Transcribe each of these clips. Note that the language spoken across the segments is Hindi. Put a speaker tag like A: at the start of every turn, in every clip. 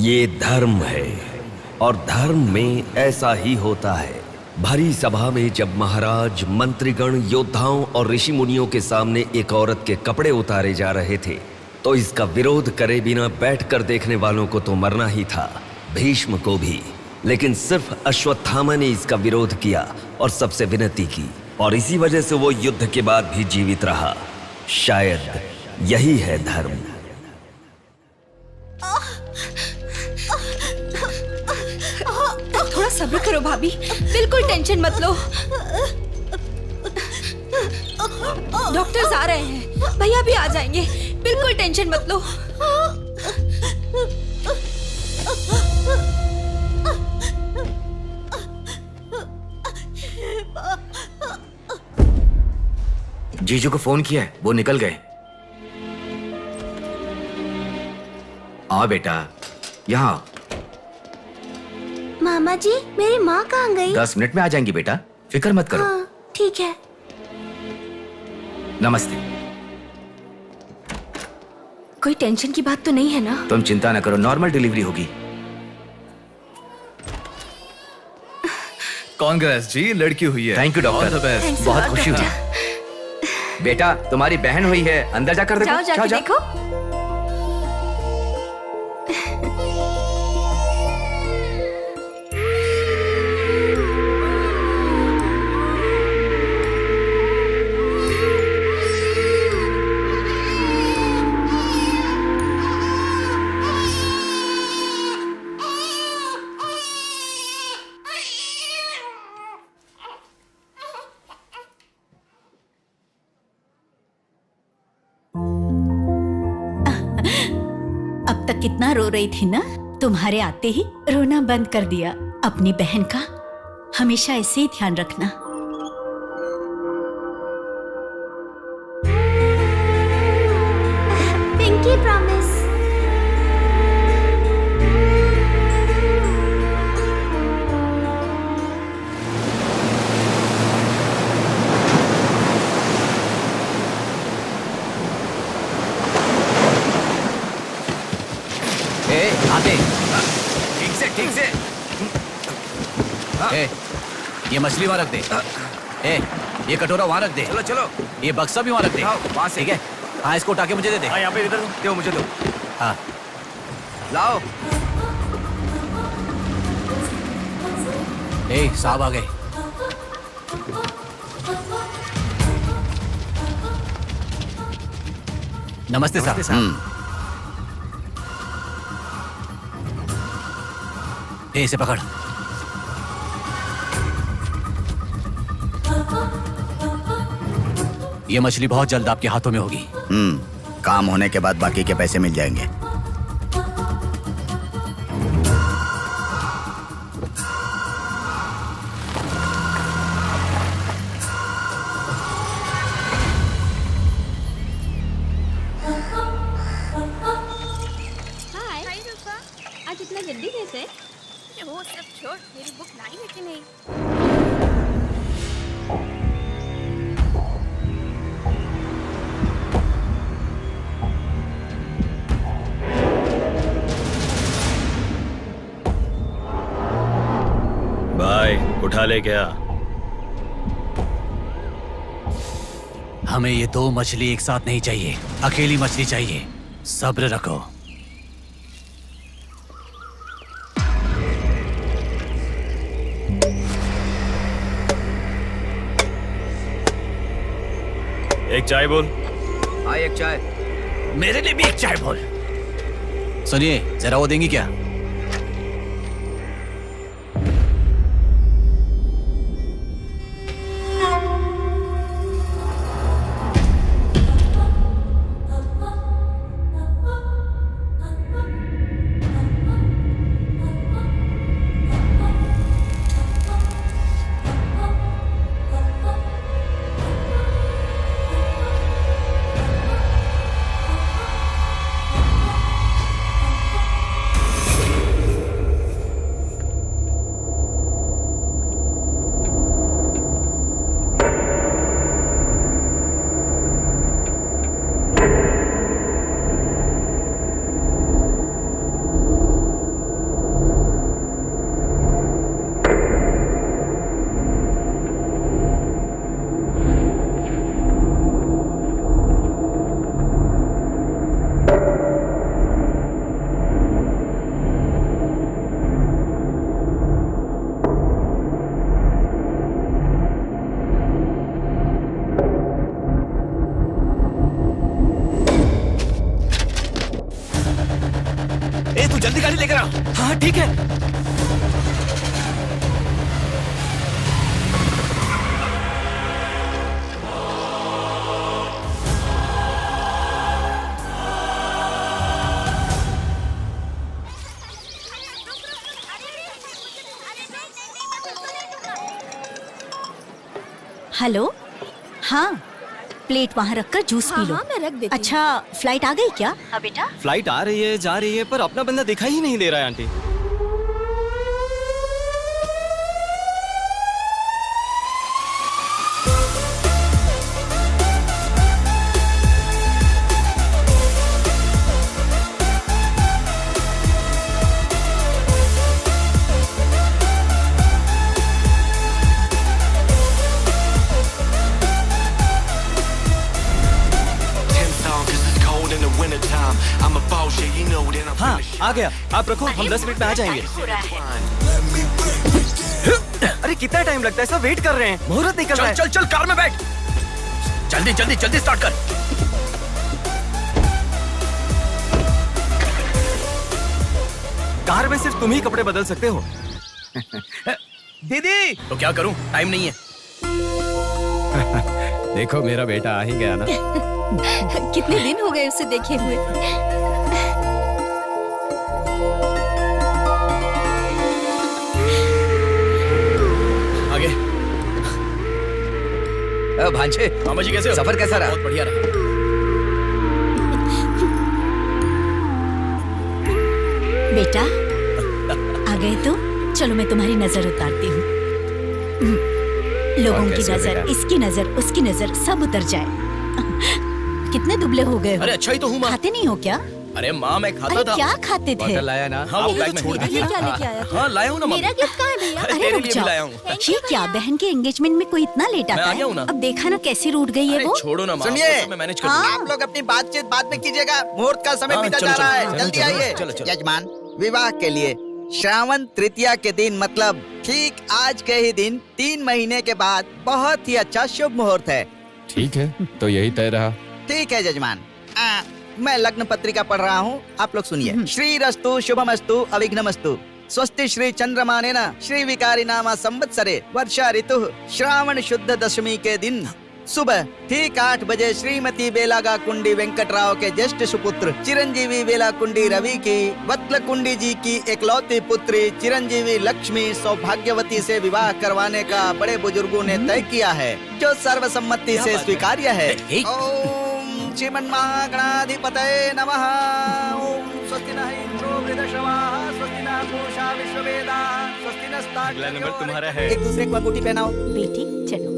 A: ये धर्म है और धर्म में ऐसा ही होता है। भरी सभा में जब महाराज, मंत्रीगण, योद्धाओं और ऋषि मुनियों के सामने एक औरत के कपड़े उतारे जा रहे थे तो इसका विरोध करे बिना बैठकर देखने वालों को तो मरना ही था, भीष्म को भी। लेकिन सिर्फ अश्वत्थामा ने इसका विरोध किया और सबसे विनती की, और इसी वजह से वो युद्ध के बाद भी जीवित रहा। शायद यही है धर्म।
B: थोड़ा सब्र करो भाभी, बिल्कुल टेंशन मत लो। डॉक्टर्स आ रहे हैं, भैया भी आ जाएंगे, बिल्कुल टेंशन मत लो।
C: जीजू को फोन किया है, वो निकल गए। आओ बेटा, यहाँ।
D: मामा जी, मेरी माँ कहाँ गई?
C: 10 मिनट में आ जाएंगी बेटा, फिक्र मत करो।
D: हाँ, ठीक है।
C: नमस्ते।
B: कोई टेंशन की बात तो नहीं है ना?
C: तुम चिंता न करो, नॉर्मल डिलीवरी होगी।
E: कांग्रेस जी, लड़की हुई है।
C: थैंक यू डॉक्टर, बहुत खुशी हुई। बेटा, तुम्हारी बहन हुई है, अंदर जाकर देखो।
B: जाओ जाके देखो।
F: अब तक कितना रो रही थी ना, तुम्हारे आते ही रोना बंद कर दिया। अपनी बहन का हमेशा ऐसे ही ध्यान रखना।
D: Pinky promise.
G: आते
C: ठीक से।
G: ए, ये मछली वहां रख दे। ए, ये कटोरा वहां रख दे।
C: चलो।
G: ये बक्सा भी वहां रख दे।
C: वहां से।
G: ठीक है। हाँ, इसको उठा के मुझे दे दे।
C: यहाँ पे इधर दो, मुझे दो।
G: हाँ,
C: लाओ।
G: ए, साहब आ गए। नमस्ते साहब। ए, इसे पकड़। ये मछली बहुत जल्द आपके हाथों में होगी।
H: काम होने के बाद बाकी के पैसे मिल जाएंगे।
B: आज इतना जल्दी कैसे?
I: वो सब छोड़, मेरी बुक लाई है कि नहीं?
E: भाई, उठा ले क्या?
G: हमें ये 2 मछली एक साथ नहीं चाहिए, अकेली मछली चाहिए। सब्र रखो।
E: एक चाय बोल।
C: हाँ, एक चाय।
G: मेरे लिए भी एक चाय बोल। सुनिए, जरा वो देंगी क्या?
A: जल्दी गाड़ी लेकर आ।
J: हाँ ठीक है।
F: हेलो, हाँ प्लेट वहाँ रखकर जूस पी लो।
B: हाँ, मैं रख देती हूँ।
F: अच्छा, फ्लाइट आ गई क्या? हाँ बेटा।
J: फ्लाइट आ रही है, जा रही है, पर अपना बंदा दिखाई ही नहीं दे रहा है आंटी। हाँ आ गया, आप रखो, हम 10 मिनट में आ जाएंगे। अरे कितना टाइम लगता है, सब वेट कर रहे हैं, मुहूर्त निकल रहा है।
C: चल चल कार में बैठ, जल्दी जल्दी जल्दी स्टार्ट कर।
J: कार में सिर्फ तुम ही कपड़े बदल सकते हो।
C: दीदी तो क्या करूं, टाइम नहीं है।
J: देखो मेरा बेटा आ ही गया ना।
B: कितने दिन हो गए उसे देखे हुए।
C: आगे। भांजे, मामा जी कैसे हो? सफर कैसा रहा? बहुत बढ़िया रहा।
F: बेटा आ गए तो चलो मैं तुम्हारी नजर उतारती हूँ। लोगों की नजर, इसकी नजर, उसकी नजर, सब उतर जाए। कितने दुबले हो गए हो?
C: अरे अच्छा ही तो हूँ माँ।
F: खाते नहीं हो क्या?
C: अरे माँ मैं खाता
F: अरे
C: था।
F: क्या खाते थे?
C: बॉटल लाया ना। हाँ वो बैग में छोड़
B: ये क्या लेके आया?
C: हाँ लाया हूँ ना माँ।
B: मेरा गिफ्ट कहाँ है भैया?
F: अरे
C: तेरे
F: रुक
C: लिए भी
F: जाओ,
C: लाया हूँ।
F: ये क्या बहन के एंगेजमेंट में कोई इतना लेट
C: मैं
F: आता
C: आ गया हूँ ना।
F: है? अब देखा ना कैसे रूठ गई है
C: अरे
F: वो।
C: छोड़ो ना माँ,
H: सुनिए,
C: वो सब मैं मैनेज कर
F: हाँ।
C: दूंगा।
H: आप लोग अपनी बातचीत बाद में कीजिएगा, मुहूर्त का समय
C: हाँ,
H: बीता
C: चलो,
H: जा रहा
C: चलो,
H: है।
C: चलो,
H: जल्दी
C: चलो,
H: आइए।
C: चलो, चलो।
H: यजमान, विवाह के लिए श्रावण तृतीया के दिन, मतलब ठीक आज के ही दिन 3 महीने के बाद बहुत ही अच्छा शुभ मुहूर्त है।
J: ठीक है, तो यही तय रहा।
H: ठीक है जजमान। मैं लग्न पत्रिका पढ़ रहा हूँ, आप लोग सुनिए। श्रीरस्तु शुभमस्तु अविघ्नमस्तु स्वस्ति श्री चंद्रमानेन श्री विकारी नामा संवत्सरे वर्षा ऋतु श्रावण शुद्ध दशमी के दिन सुबह ठीक 8 बजे श्रीमती बेलागा कुंडी वेंकटराव के ज्येष्ठ सुपुत्र चिरंजीवी बेला कुंडी रवि की वत्ल कुंडी जी की एकलौती पुत्री चिरंजीवी लक्ष्मी सौभाग्यवती से विवाह करवाने का बड़े बुजुर्गों ने तय किया है, जो सर्वसम्मति से स्वीकार्य है। ओम श्रीमन्महागणाधिपतये नमः। ओम स्वस्ति नः इंद्रो वृद्धश्रवाः स्वस्ति नः पूषा विश्ववेदाः स्वस्ति नस्तार्क्ष्यो।
J: अगला नंबर तुम्हारा है।
H: एक दूसरे को अंगूठी पहनाओ।
F: बेटी चलो।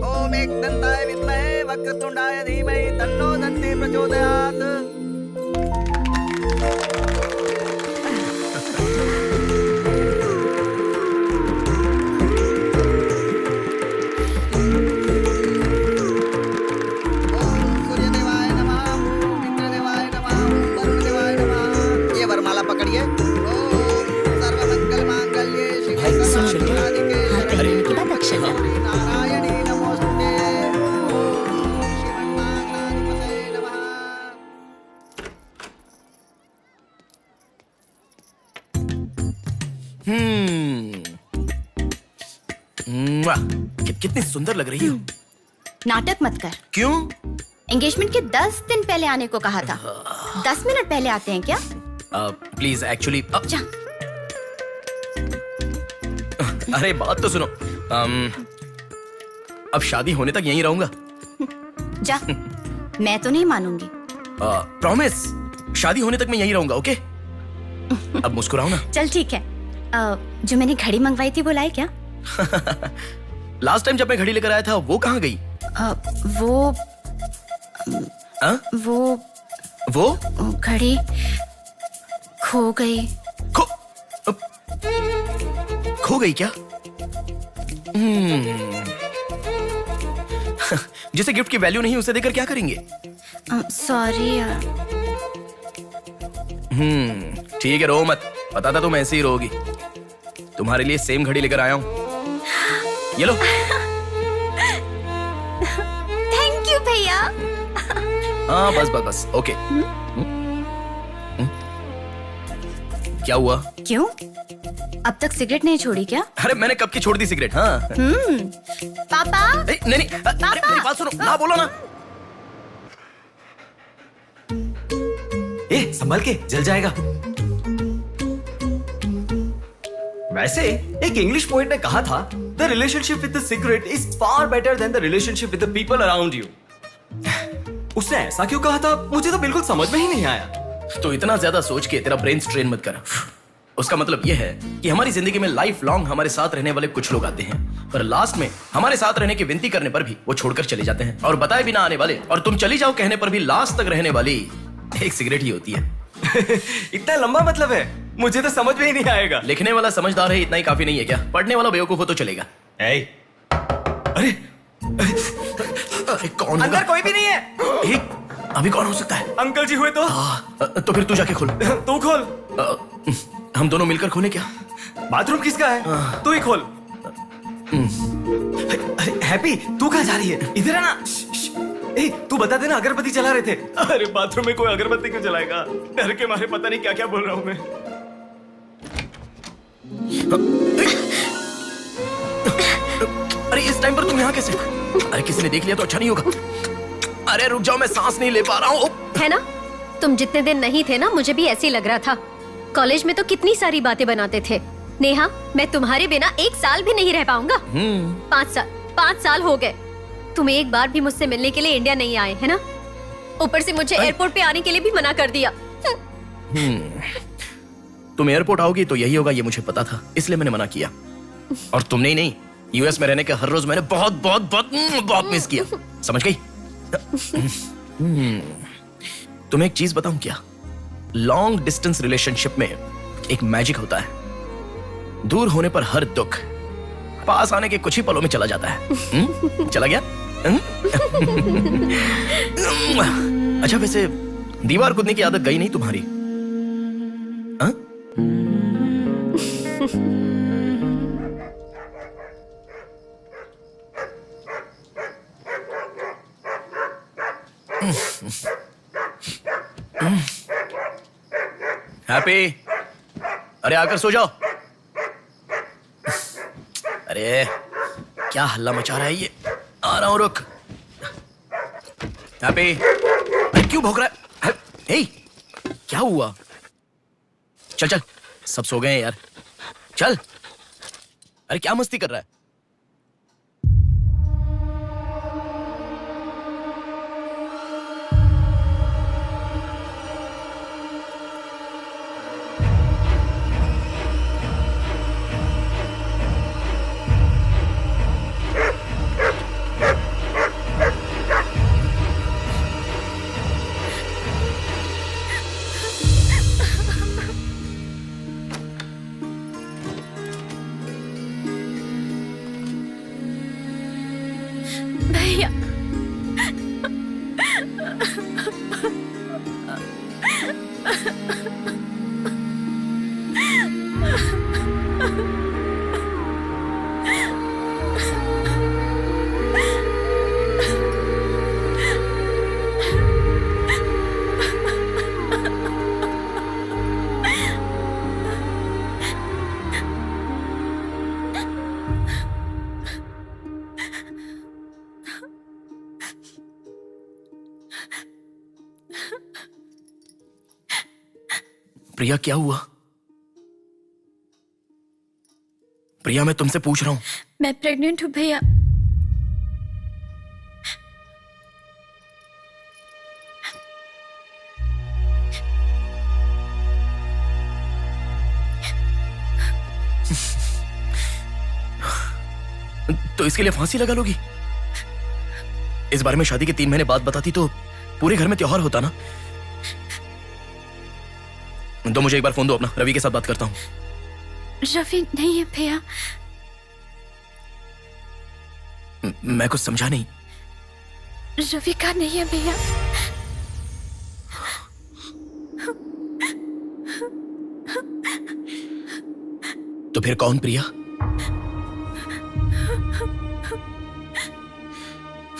H: ओम एकदंताय विद्महे वक्रतुंडाय धीमहि तन्नो दन्ति प्रचोदयात्। ओम सूर्यदेवाय नमः, ओम इंद्रदेवाय नमः, ओम वरुणदेवाय नमः। ये वरमाला पकड़िए। ओम सर्वमंगलमांगल्ये शिवे सर्वार्थसाधिके
F: हाथ पहनने के बाद अक्षर डालो।
H: नारायणी नमोस्तुते। ओम श्रीमन्महागणाधिपतये नमः।
C: कितनी सुंदर लग रही हो।
I: नाटक मत कर।
C: क्यों?
I: एंगेजमेंट के 10 दिन पहले आने को कहा था। 10 मिनट पहले आते हैं क्या?
C: प्लीज एक्चुअली
I: जा।
C: अरे बात तो सुनो। अब शादी होने तक यहीं रहूंगा।
I: जा। मैं तो नहीं मानूंगी।
C: प्रॉमिस, शादी होने तक मैं यहीं रहूंगा। ओके अब मुस्कुराओ ना।
I: चल ठीक है। जो मैंने घड़ी मंगवाई थी वो लाए क्या?
C: लास्ट टाइम जब मैं घड़ी लेकर आया था वो कहाँ गई? वो
I: घड़ी खो गई।
C: खो गई क्या? जिसे गिफ्ट की वैल्यू नहीं उसे देकर क्या करेंगे?
I: सॉरी यार।
C: ठीक है, रो मत। पता था तुम ऐसे ही रोगी। तुम्हारे लिए सेम घड़ी लेकर आया हूँ, ये लो।
I: थैंक यू भैया।
C: हाँ बस बस बस। ओके। क्या हुआ?
I: क्यों? अब तक सिगरेट नहीं छोड़ी क्या?
C: अरे मैंने कब की छोड़ दी सिगरेट। हाँ
I: पापा।
C: नहीं मेरी बात सुनो ना, बोलो ना।
J: संभल के, जल जाएगा। वैसे एक इंग्लिश पोएट ने कहा था, the relationship with the cigarette is far better than the relationship with the people around you. उसने ऐसा क्यों कहा था, मुझे तो बिल्कुल समझ में ही नहीं आया।
C: तो इतना ज्यादा सोच के तेरा ब्रेन स्ट्रेन मत कर। उसका मतलब यह है कि हमारी जिंदगी में लाइफ लॉन्ग हमारे साथ रहने वाले कुछ लोग आते हैं, पर लास्ट में हमारे साथ रहने की विनती करने पर भी वो छोड़कर चले जाते हैं, और बताए बिना आने वाले और तुम चली जाओ कहने पर भी लास्ट तक रहने वाली एक सिगरेट ही होती है।
J: इतना लंबा मतलब है, मुझे तो समझ में ही नहीं आएगा।
C: लिखने वाला समझदार है इतना ही काफी नहीं है क्या? पढ़ने वाला बेवकूफ हो तो चलेगा।
J: अरे
C: कौन
J: अंदर कोई भी नहीं है।
C: अभी कौन हो सकता है?
J: अंकल जी हुए तो?
C: तो फिर तू जाके खोल।
J: तू खोल।
C: हम दोनों मिलकर खोले क्या?
J: बाथरूम किसका है? तू ही खोल। हैप्पी, तू कहाँ जा रही है? इधर है ना। तू बता देना, अगरबत्ती जला रहे थे। अरे बाथरूम में कोई अगरबत्ती क्यों जलाएगा? डर के मारे पता नहीं क्या क्या बोल रहा हूँ मैं।
C: अरे इस टाइम पर तुम यहाँ कैसे? अरे किसी ने देख लिया तो अच्छा नहीं होगा। अरे रुक जाओ, मैं सांस नहीं ले पा रहा हूँ।
K: है ना, तुम जितने दिन नहीं थे ना, मुझे भी ऐसे ही लग रहा था। कॉलेज में तो कितनी सारी बातें बनाते थे। नेहा, मैं तुम्हारे बिना 1 साल भी नहीं रह पाऊंगा। 5 साल हो गए। तुम एक बार भी मुझसे मिलने के लिए इंडिया नहीं आए, है ना? ऊपर से मुझे एयरपोर्ट पे आने के लिए भी मना कर दिया।
C: तुम एयरपोर्ट आओगी तो यही होगा, ये मुझे पता था, इसलिए मैंने मना किया। और तुमने ही नहीं, यूएस में रहने के हर रोज मैंने बहुत बहुत बहुत बहुत मिस किया। समझ गई? तुम्हें एक चीज बताऊं क्या? लॉन्ग डिस्टेंस रिलेशनशिप में एक मैजिक होता है। दूर होने पर हर दुख पास आने के कुछ ही पलों में चला जाता है। चला गया? अच्छा, वैसे दीवार कूदने की आदत गई नहीं तुम्हारी? हैप्पी, अरे आकर सो जाओ। अरे क्या हल्ला मचा रहा है ये? आ रहा हूं, रुक। हैप्पी, अरे क्यों भौंक रहा है? हे, क्या हुआ? चल चल, सब सो गए हैं यार, चल। अरे क्या मस्ती कर रहा है?
B: भैया,
C: प्रिया, क्या हुआ? प्रिया, मैं तुमसे पूछ रहा हूं।
B: मैं प्रेग्नेंट हूँ भैया।
C: तो इसके लिए फांसी लगा लोगी? इस बारे में शादी के 3 महीने बाद बताती तो पूरे घर में त्योहार होता ना। तो मुझे एक बार फोन दो अपना, रवि के साथ बात करता हूं।
B: रवि नहीं है भैया।
C: मैं कुछ समझा नहीं।
B: रवि का नहीं है भैया।
C: तो फिर कौन? प्रिया,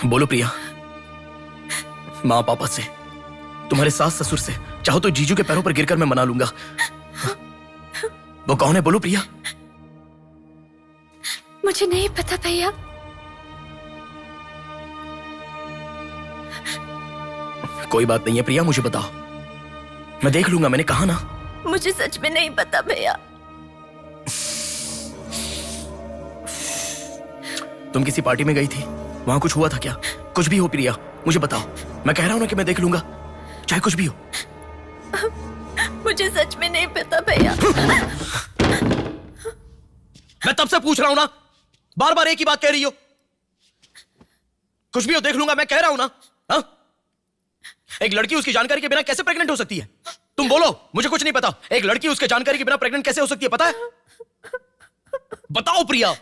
C: बोलो प्रिया। माँ पापा से, तुम्हारे सास ससुर से, चाहो तो जीजू के पैरों पर गिरकर मैं मना लूंगा। वो कौन है, बोलो प्रिया।
I: मुझे नहीं पता भैया।
C: कोई बात नहीं है प्रिया, मुझे बताओ, मैं देख लूंगा, मैंने कहा ना।
I: मुझे सच में नहीं पता भैया।
C: तुम किसी पार्टी में गई थी, वहां कुछ हुआ था क्या? कुछ भी हो प्रिया, मुझे बताओ। मैं कह रहा हूं ना कि मैं देख लूंगा, चाहे कुछ भी हो।
I: मुझे सच में नहीं पता भैया।
C: मैं तब से पूछ रहा हूं ना, बार बार एक ही बात कह रही हो। कुछ भी हो, देख लूंगा, मैं कह रहा हूं ना। हा? एक लड़की उसकी जानकारी के बिना कैसे प्रेग्नेंट हो सकती है? तुम बोलो, मुझे कुछ नहीं पता। एक लड़की उसके जानकारी के बिना प्रेग्नेंट कैसे हो सकती है, पता है? बताओ प्रिया।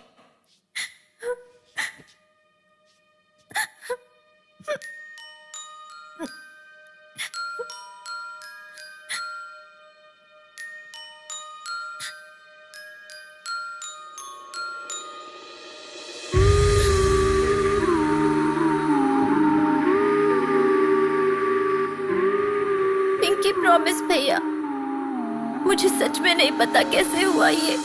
I: पिंकी प्रॉमिस भैया, मुझे सच में नहीं पता कैसे हुआ ये।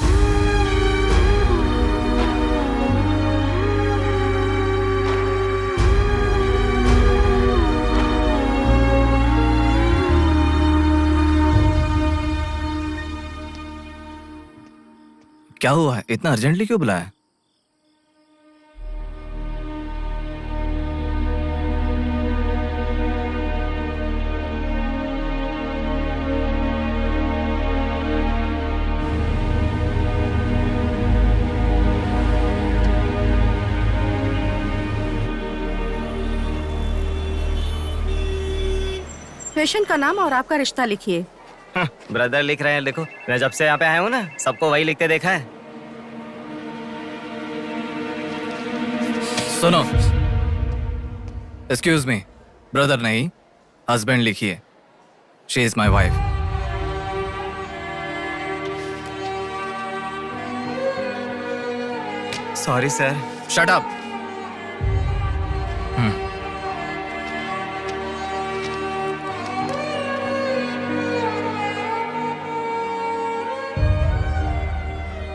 J: क्या हुआ है? इतना अर्जेंटली क्यों बुलाया?
L: पेशेंट का नाम और आपका रिश्ता लिखिए।
J: ब्रदर लिख रहे हैं, देखो। मैं जब से यहाँ पे आया हूँ ना, सबको वही लिखते देखा है।
G: सुनो, एक्सक्यूज मी, ब्रदर नहीं, हस्बैंड लिखिए। She is my wife.
J: Sorry sir.
G: Shut up.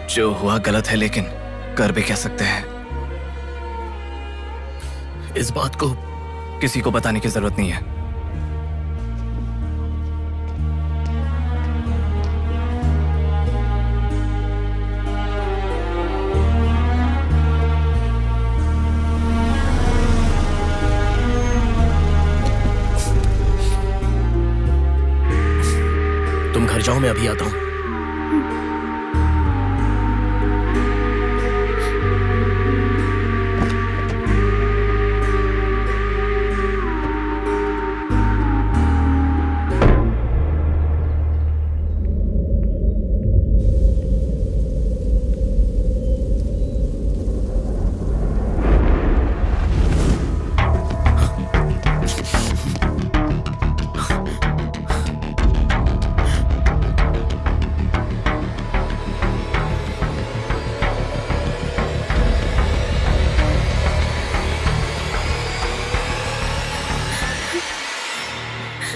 J: जो हुआ गलत है, लेकिन कर भी क्या सकते हैं।
C: इस बात को
G: किसी को बताने की जरूरत नहीं है।
C: तुम घर जाओ, मैं अभी आता हूं।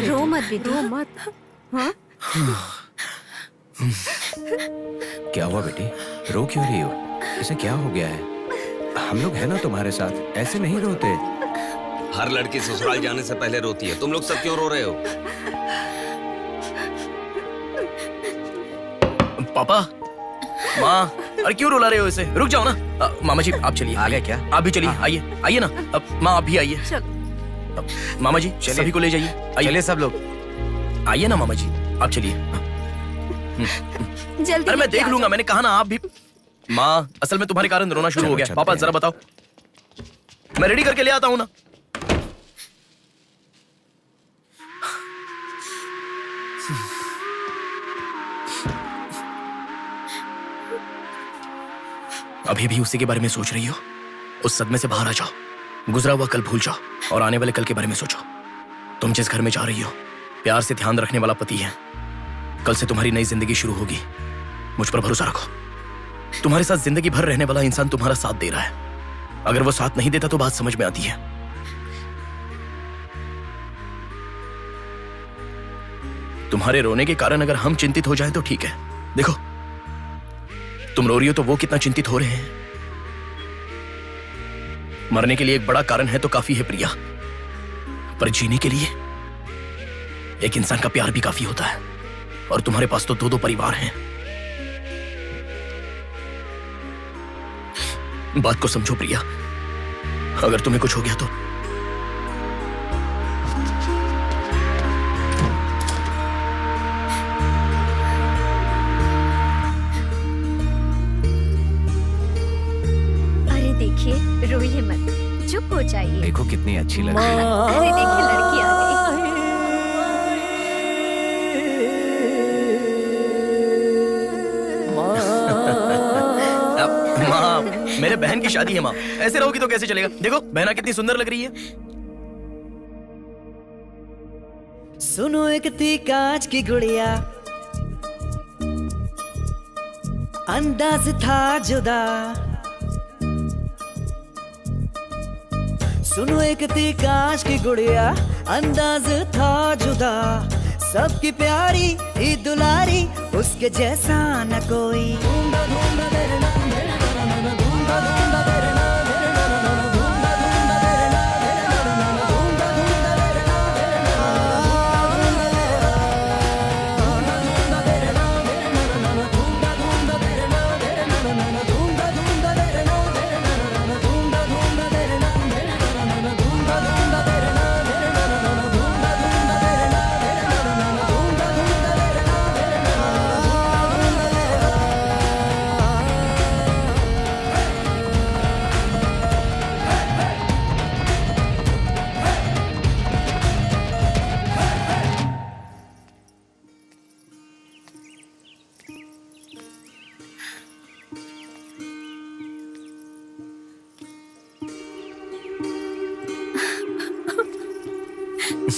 L: रो मत बेटी, रो मत। हाँ?
M: क्या हुआ बेटी, रो क्यों रही हो? इसे क्या हो गया है? हम लोग हैं ना तुम्हारे साथ, ऐसे नहीं रोते।
A: हर लड़की ससुराल जाने से पहले रोती है, तुम लोग सब क्यों रो रहे हो?
C: पापा, माँ, अरे क्यों रुला रहे हो इसे? रुक जाओ ना। मामा जी आप चलिए।
J: आ गए क्या?
C: आप भी चलिए, आइए आइए ना। माँ आप भी आइए। मामा जी सभी को ले जाइए।
J: चलिए सब लोग,
C: आइए ना मामा जी, आप चलिए।
L: जल्दी।
C: अरे मैं देख लूंगा, मैंने कहा ना। आप भी। माँ, असल में तुम्हारे कारण रोना शुरू हो गया। पापा जरा बताओ, मैं रेडी करके ले आता हूँ ना। अभी भी उसी के बारे में सोच रही हो? उस सदमे से बाहर आ जाओ, गुजरा हुआ कल भूल जाओ और आने वाले कल के बारे में सोचो। तुम जिस घर में जा रही हो, प्यार से ध्यान रखने वाला पति है। कल से तुम्हारी नई जिंदगी शुरू होगी, मुझ पर भरोसा रखो। तुम्हारे साथ जिंदगी भर रहने वाला इंसान तुम्हारा साथ दे रहा है। अगर वो साथ नहीं देता तो बात समझ में आती है। तुम्हारे रोने के कारण अगर हम चिंतित हो जाएं तो ठीक है। देखो, तुम रो रही हो तो वो कितना चिंतित हो रहे हैं। मरने के लिए एक बड़ा कारण है तो काफी है प्रिया, पर जीने के लिए एक इंसान का प्यार भी काफी होता है। और तुम्हारे पास तो 2-2 परिवार हैं। बात को समझो प्रिया, अगर तुम्हें कुछ हो गया तो
K: अरे देखिए, रोइए मत, चुप हो जाइए।
M: देखो कितनी अच्छी लग रही है।
K: अरे देखिए, लड़की आ गई।
C: माँ, मेरे बहन की शादी है माँ, ऐसे रहोगी तो कैसे चलेगा। देखो बहना कितनी सुंदर लग रही है।
N: सुनो एक थी कांच की गुड़िया, अंदाज था जुदा। सुनो एक थी कांच की गुड़िया, अंदाज था जुदा। सबकी प्यारी ही दुलारी, उसके जैसा न कोई।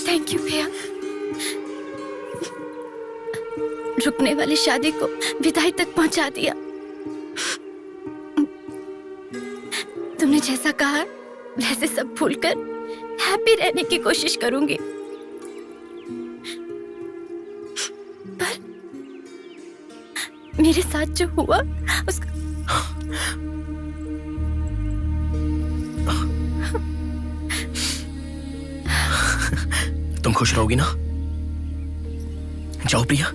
I: थैंक यू भैया, रुकने वाली शादी को विदाई तक पहुंचा दिया। तुमने जैसा कहा वैसे सब भूलकर हैप्पी रहने की कोशिश करूंगी। पर मेरे साथ जो हुआ उसका
C: तुम खुश रहोगी ना? जाओ प्रिया।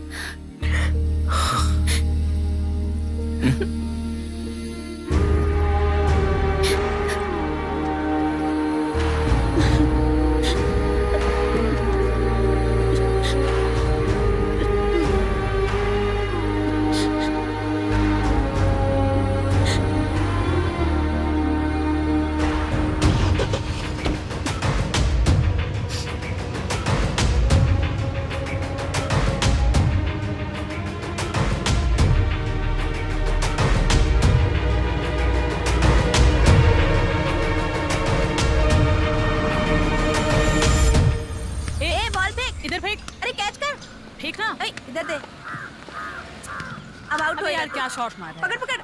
L: अब आउट हो यार, क्या शॉट मारा। पकड़ पकड़,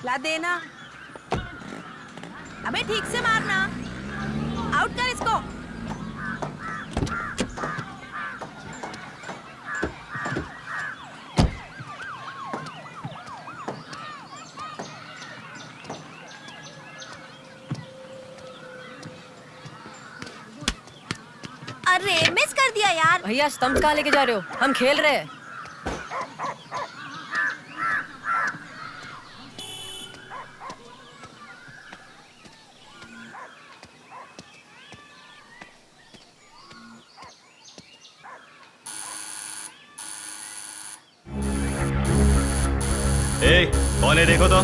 L: ला देना। अबे ठीक से मारना, आउट कर इसको।
K: अरे मिस कर दिया यार।
L: भैया स्टंप कहाँ लेके जा रहे हो, हम खेल रहे हैं।
E: ए, कौन है देखो तो।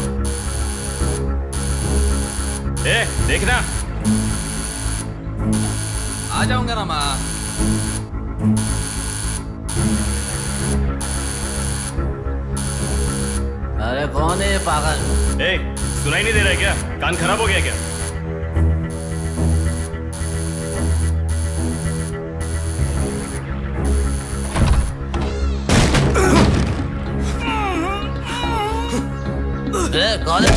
E: ए, देखना।
O: आ जाऊंगा ना माँ।
G: अरे कौन है पागल?
E: ए, सुनाई नहीं दे रहा है क्या? कान खराब हो गया क्या?
G: कौन है?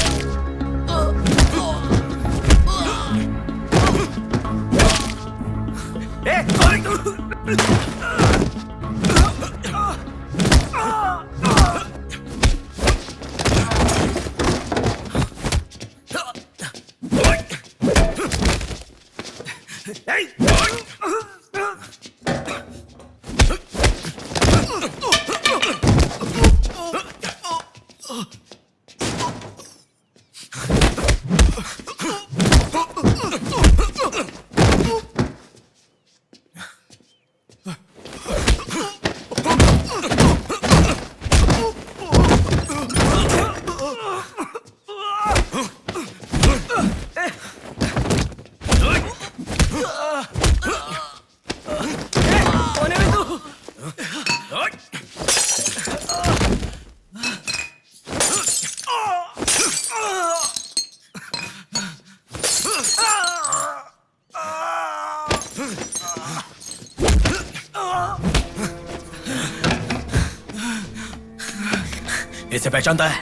C: इसे पहचानता है?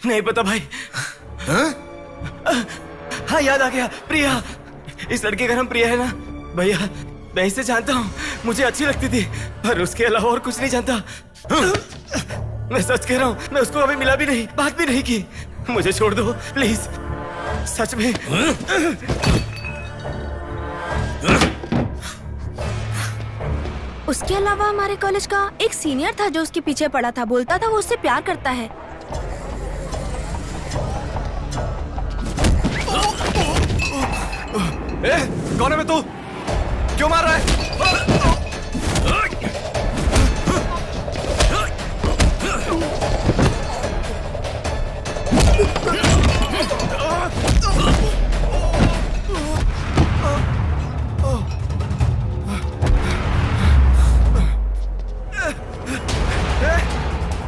J: नहीं पता भाई। हाँ याद आ गया, प्रिया। इस लड़के का नाम प्रिया है ना भैया? मैं इसे जानता हूँ, मुझे अच्छी लगती थी, पर उसके अलावा और कुछ नहीं जानता। मैं सच कह रहा हूँ, मैं उसको अभी मिला भी नहीं, बात भी नहीं की। मुझे छोड़ दो प्लीज, सच में।
I: उसके अलावा हमारे कॉलेज का एक सीनियर था जो उसके पीछे पड़ा था, बोलता था वो उससे प्यार करता है।
J: कौन है मैं तू? क्यों मार रहा है?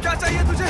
J: क्या चाहिए तुझे?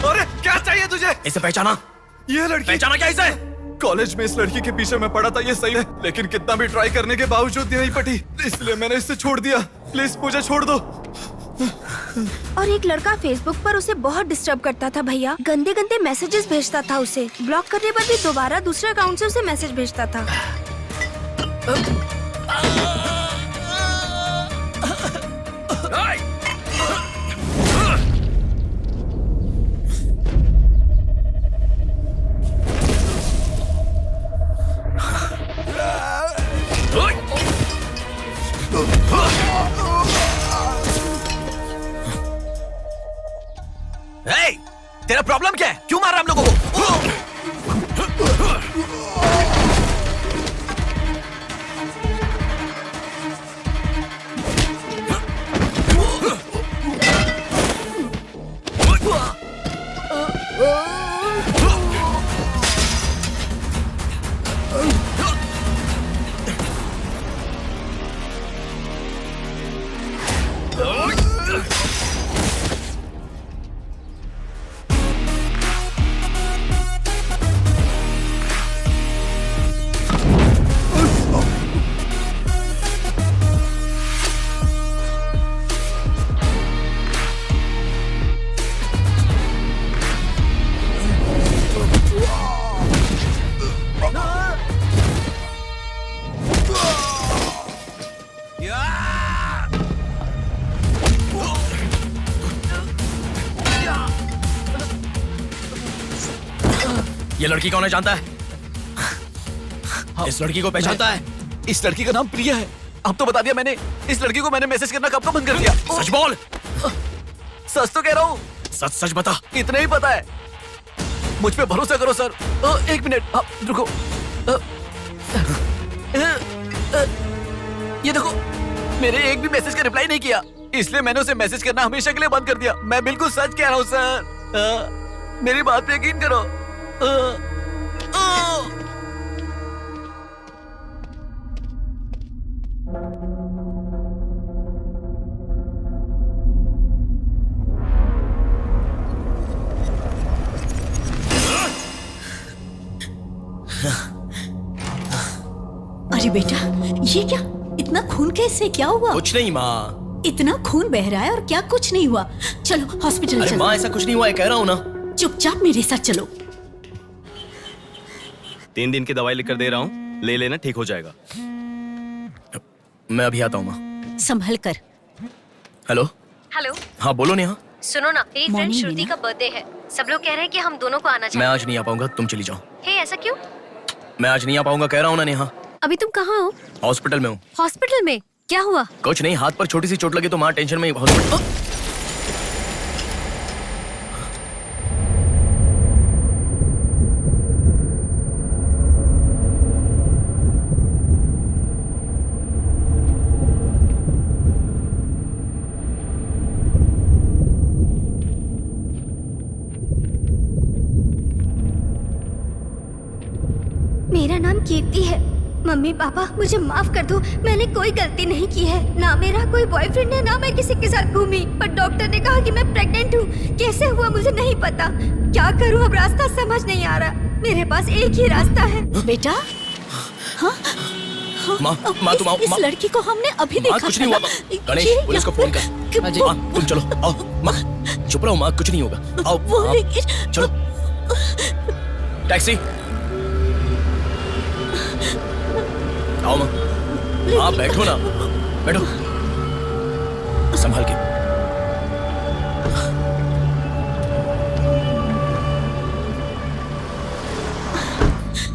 J: अरे क्या चाहिए तुझे?
C: इसे पहचाना?
J: ये लड़की
C: पहचाना क्या इसे?
J: कॉलेज में इस लड़की के पीछे मैं पड़ा था, ये सही है, लेकिन कितना भी ट्राई करने के बावजूद नहीं पटी, इसलिए मैंने इसे छोड़ दिया। प्लीज मुझे छोड़ दो।
I: और एक लड़का फेसबुक पर उसे बहुत डिस्टर्ब करता था भैया, गंदे गंदे मैसेजेस भेजता था उसे। ब्लॉक करने पर भी दोबारा दूसरे अकाउंट से उसे मैसेज भेजता था।
C: तेरा प्रॉब्लम क्या है? क्यों मार रहा हम लोगों को? ये लड़की कौन है जानता है? इस लड़की को पहचानता है?
G: इस लड़की का नाम प्रिया है। अब तो बता दिया मैंने। इस लड़की को मैंने मैसेज करना कब का बंद कर दिया।
C: सच बोल।
G: सच तो कह रहा हूँ।
C: सच सच बता।
G: इतना ही पता है, मुझ पे भरोसा करो सर। एक मिनट रुको। ये देखो, मेरे एक भी मैसेज का रिप्लाई नहीं किया, इसलिए मैंने उसे मैसेज करना हमेशा के लिए बंद कर दिया। मैं बिल्कुल सच कह रहा हूँ सर, मेरी बात पे यकीन करो।
F: अरे बेटा, ये क्या? इतना खून कैसे? क्या हुआ?
C: कुछ नहीं माँ।
F: इतना खून बह रहा है और क्या कुछ नहीं हुआ? चलो हॉस्पिटल
C: अरे
F: चलो।
C: माँ, ऐसा कुछ नहीं हुआ है, कह रहा हूँ ना।
F: चुपचाप मेरे साथ चलो।
E: 3 दिन की दवाई लिख कर दे रहा हूँ, ले लेना, ठीक हो जाएगा।
C: मैं अभी आता हूँ माँ।
F: संभल कर।
C: हेलो।
K: हेलो।
C: हाँ बोलो नेहा।
K: सुनो ना, मेरी फ्रेंड
F: मॉर्निंग में
K: श्रुति
F: ना?
K: का बर्थडे है। सब लोग कह रहे हैं कि हम दोनों को आना
C: मैं
K: चाहिए।
C: आज नहीं आ पाऊंगा, तुम चली जाओ।
K: हे, ऐसा क्यों?
C: मैं आज नहीं आ पाऊंगा, कह रहा हूँ ना नेहा।
K: अभी तुम कहाँ हो?
C: हॉस्पिटल में हूँ।
K: हॉस्पिटल में? क्या हुआ?
C: कुछ नहीं, हाथ पर छोटी सी चोट लगी तो माँ टेंशन में हॉस्पिटल।
I: मेरा नाम कीर्ति है। मम्मी पापा मुझे माफ कर दो, मैंने कोई गलती नहीं की है। ना मेरा कोई बॉयफ्रेंड है, ना मैं किसी के साथ घूमी। पर डॉक्टर ने कहा कि मैं प्रेग्नेंट हूँ। कैसे हुआ मुझे नहीं पता। क्या करूँ अब, रास्ता समझ नहीं आ रहा। मेरे पास एक ही रास्ता है।
F: बेटा, हाँ?
C: माँ, तुम आओ।
F: इस लड़की को हमने अभी देखा।
C: कुछ नहीं हुआ माँ। गणेश, पुलिस को फोन कर। माँ, तुम चलो, आओ। माँ, चुप रहो माँ, कुछ नहीं होगा। आओ, चलो। टैक्सी। आओ माँ। हाँ बैठो ना, बैठो, संभाल के।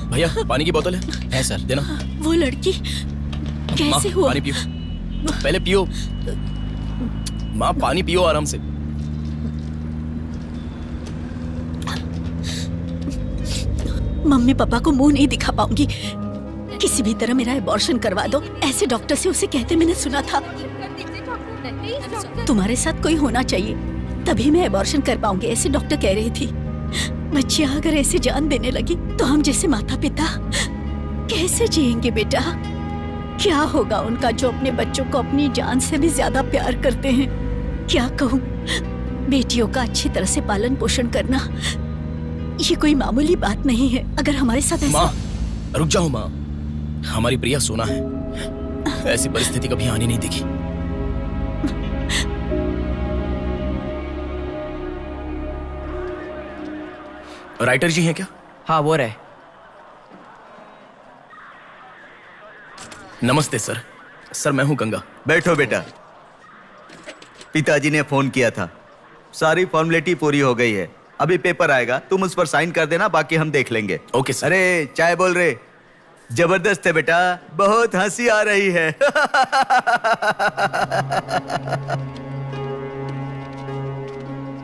C: भैया पानी की बोतल है सर, देना।
F: वो लड़की कैसे हुआ?
C: पानी पियो, पहले पियो माँ, पानी पियो आराम से।
F: मम्मी पापा को मुंह नहीं दिखा पाऊंगी। किसी भी तरह मेरा एबॉर्शन करवा दो, ऐसे डॉक्टर से उसे कहते मैंने सुना था। तुम्हारे साथ कोई होना चाहिए, तभी मैं एबॉर्शन कर पाऊंगी, ऐसे डॉक्टर कह रही थी। बच्चियां अगर ऐसे जान देने लगी तो हम जैसे माता पिता कैसे जिएंगे बेटा? क्या होगा उनका जो अपने बच्चों को अपनी जान से भी ज्यादा प्यार करते हैं? क्या कहूँ, बेटियों का अच्छी तरह से पालन पोषण करना ये कोई मामूली बात नहीं है। अगर हमारे साथ ऐसा...
C: माँ रुक जाओ माँ, हमारी प्रिया सोना है, ऐसी परिस्थिति कभी आनी नहीं देखी। राइटर जी हैं क्या?
G: हाँ वो रहे।
C: नमस्ते सर। सर मैं हूं गंगा।
H: बैठो बेटा। पिताजी ने फोन किया था, सारी फॉर्मेलिटी पूरी हो गई है। अभी पेपर आएगा, तुम उस पर साइन कर देना, बाकी हम देख लेंगे।
C: Okay sir.
H: अरे चाय बोल रहे, जबरदस्त है बेटा, बहुत हंसी आ रही है।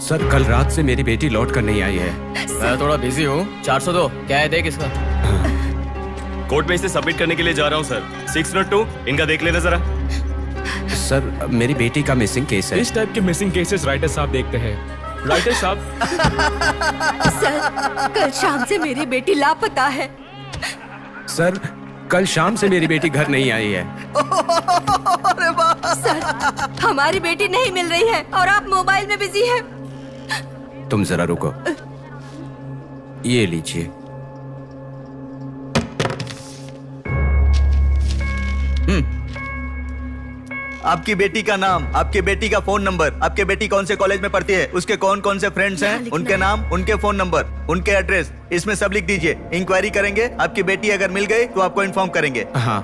M: सर कल रात से मेरी बेटी लौट कर नहीं आई है।
G: मैं थोड़ा बिजी हूँ। 402 क्या है, देख इसका।
E: कोर्ट में इसे सबमिट करने के लिए जा रहा हूँ सर। 602 इनका देख लेना जरा।
M: सर मेरी बेटी का मिसिंग केस है।
E: इस टाइप के मिसिंग केसेस राइटर साहब देखते हैं। राइटर साहब।
B: सर कल शाम से मेरी बेटी लापता है।
M: सर कल शाम से मेरी बेटी घर नहीं आई है।
B: सर हमारी बेटी नहीं मिल रही है और आप मोबाइल में बिजी हैं।
M: तुम जरा रुको, ये लीजिए।
H: आपकी बेटी का नाम, आपकी बेटी का फोन नंबर, आपकी बेटी कौन से कॉलेज में पढ़ती है, उसके कौन कौन से फ्रेंड्स हैं, उनके नाम, उनके फोन नंबर, उनके एड्रेस, इसमें सब लिख दीजिए। इंक्वायरी करेंगे, आपकी बेटी अगर मिल गई तो आपको इन्फॉर्म करेंगे।
M: हाँ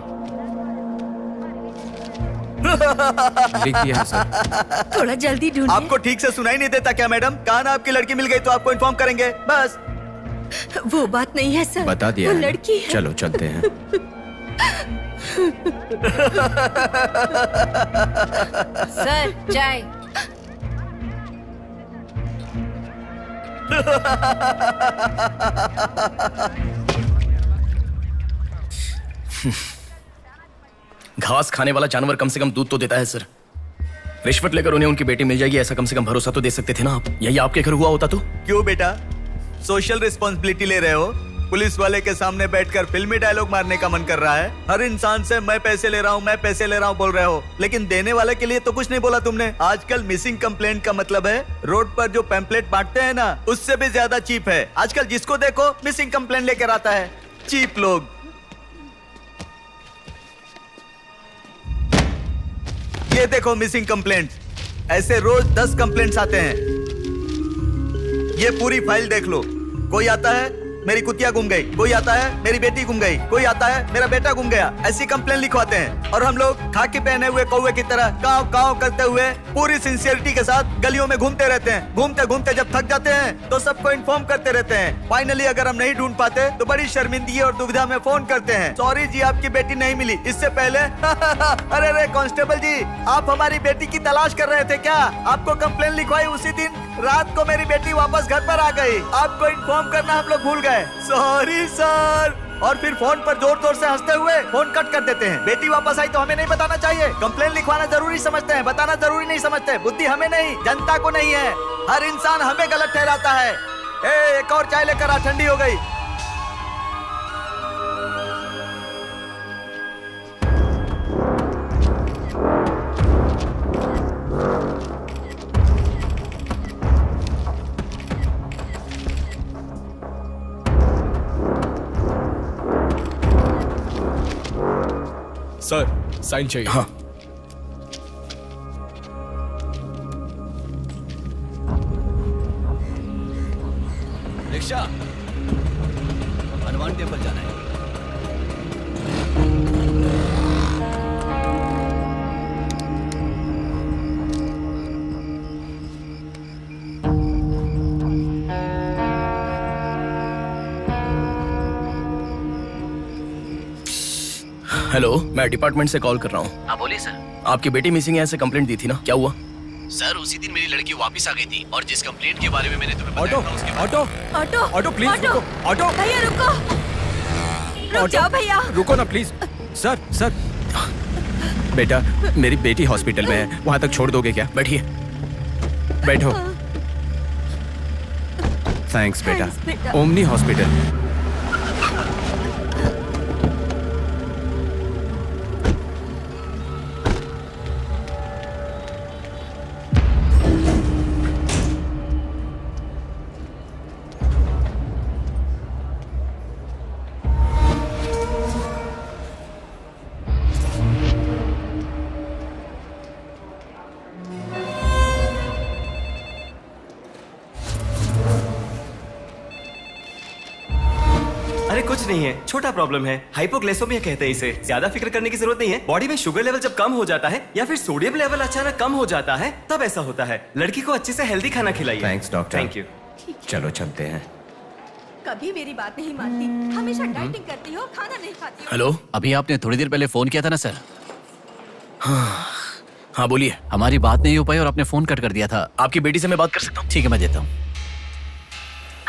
M: लिख दिया सर।
B: थोड़ा जल्दी ढूंढिए।
H: आपको ठीक से सुनाई नहीं देता क्या मैडम? कहा ना आपकी लड़की मिल गई तो आपको इन्फॉर्म करेंगे, बस।
B: वो बात नहीं है सर,
M: बता दिया
B: वो
M: है।
B: लड़की है।
M: चलो चलते हैं।
L: सर चाय।
C: घास खाने वाला जानवर कम से कम दूध तो देता है सर। रिश्वत लेकर उन्हें उनकी बेटी मिल जाएगी, ऐसा कम से कम भरोसा तो दे सकते थे ना आप। यही आपके घर हुआ होता तो?
H: क्यों बेटा, सोशल रिस्पॉन्सिबिलिटी ले रहे हो? पुलिस वाले के सामने बैठकर फिल्मी डायलॉग मारने का मन कर रहा है? हर इंसान से मैं पैसे ले रहा हूँ, मैं पैसे ले रहा हूँ बोल रहे हो, लेकिन देने वाले के लिए तो कुछ नहीं बोला तुमने। आजकल मिसिंग कंप्लेंट का मतलब है रोड पर जो पैम्पलेट बांटते हैं ना, उससे भी ज्यादा चीप है। आजकल जिसको देखो मिसिंग कंप्लेंट लेकर आता है। चीप लोग। ये देखो मिसिंग कंप्लेंट। ऐसे रोज 10 कंप्लेंट्स आते हैं। ये पूरी फाइल देख लो। कोई आता है मेरी कुतिया गुम गई, कोई आता है मेरी बेटी गुम गई, कोई आता है मेरा बेटा गुम गया। ऐसी कंप्लेंट लिखवाते हैं और हम लोग खाकी पहने हुए कौवे की तरह काव काव करते हुए पूरी सिंसियरिटी के साथ गलियों में घूमते रहते हैं। घूमते घूमते जब थक जाते हैं तो सबको इन्फॉर्म करते रहते हैं। फाइनली अगर हम नहीं ढूंढ पाते तो बड़ी शर्मिंदगी और दुविधा में फोन करते हैं, सॉरी जी आपकी बेटी नहीं मिली। इससे पहले अरे रे कांस्टेबल जी, आप हमारी बेटी की तलाश कर रहे थे क्या? आपको कंप्लेंट लिखवाई उसी दिन रात को मेरी बेटी वापस घर पर आ गई। आपको इन्फॉर्म करना हम लोग भूल गए, सॉरी सर। और फिर फोन पर जोर जोर से हंसते हुए फोन कट कर देते हैं। बेटी वापस आई तो हमें नहीं बताना चाहिए। कंप्लेंट लिखवाना जरूरी समझते हैं, बताना जरूरी नहीं समझते। बुद्धि हमें नहीं, जनता को नहीं है। हर इंसान हमें गलत ठहराता है। एक और चाय लेकर आ, ठंडी हो गई।
E: सर साइन चाहिए।
C: हाँ।
G: रिक्शा, हनुमान टेम्पल जाना है।
C: हेलो, मैं डिपार्टमेंट से कॉल कर रहा हूँ।
G: हाँ बोलिए सर।
C: आपकी बेटी मिसिंग है ऐसे कंप्लेंट दी थी ना, क्या हुआ?
G: सर उसी दिन मेरी लड़की वापस आ गई थी और जिस कंप्लेंट के बारे में मैंने तुम्हें
E: ऑटो
G: बताया था उसके
E: ऑटो
B: ऑटो
E: ऑटो प्लीज रुको। ऑटो
B: भैया रुको, रुक जाओ भैया।
E: रुको ना प्लीज।
M: सर सर, बेटा मेरी बेटी हॉस्पिटल में है, वहां तक छोड़ दोगे क्या?
C: बैठिए।
M: बैठो। थैंक्स बेटा। Omni hospital.
J: अरे कुछ नहीं है, छोटा प्रॉब्लम है, हाइपोग्लाइसेमिया कहते हैं इसे। ज्यादा फिक्र करने की जरूरत नहीं है। बॉडी में शुगर लेवल जब कम हो जाता है या फिर सोडियम लेवल अचानक कम हो जाता है तब ऐसा होता है। लड़की को अच्छे से हेल्दी खाना खिलाइए।
M: Thanks doctor.
J: Thank you.
M: चलो चलते हैं।
B: कभी मेरी बात नहीं मानती, हमेशा डाइटिंग करती हो, खाना नहीं खाती हो।
C: हेलो,
G: अभी आपने थोड़ी देर पहले फोन किया था ना सर?
C: हाँ बोलिए।
G: हमारी बात नहीं हो पाई और आपने फोन कट कर दिया था।
C: आपकी बेटी से मैं बात कर सकता हूँ?
G: ठीक है, मैं देता हूँ।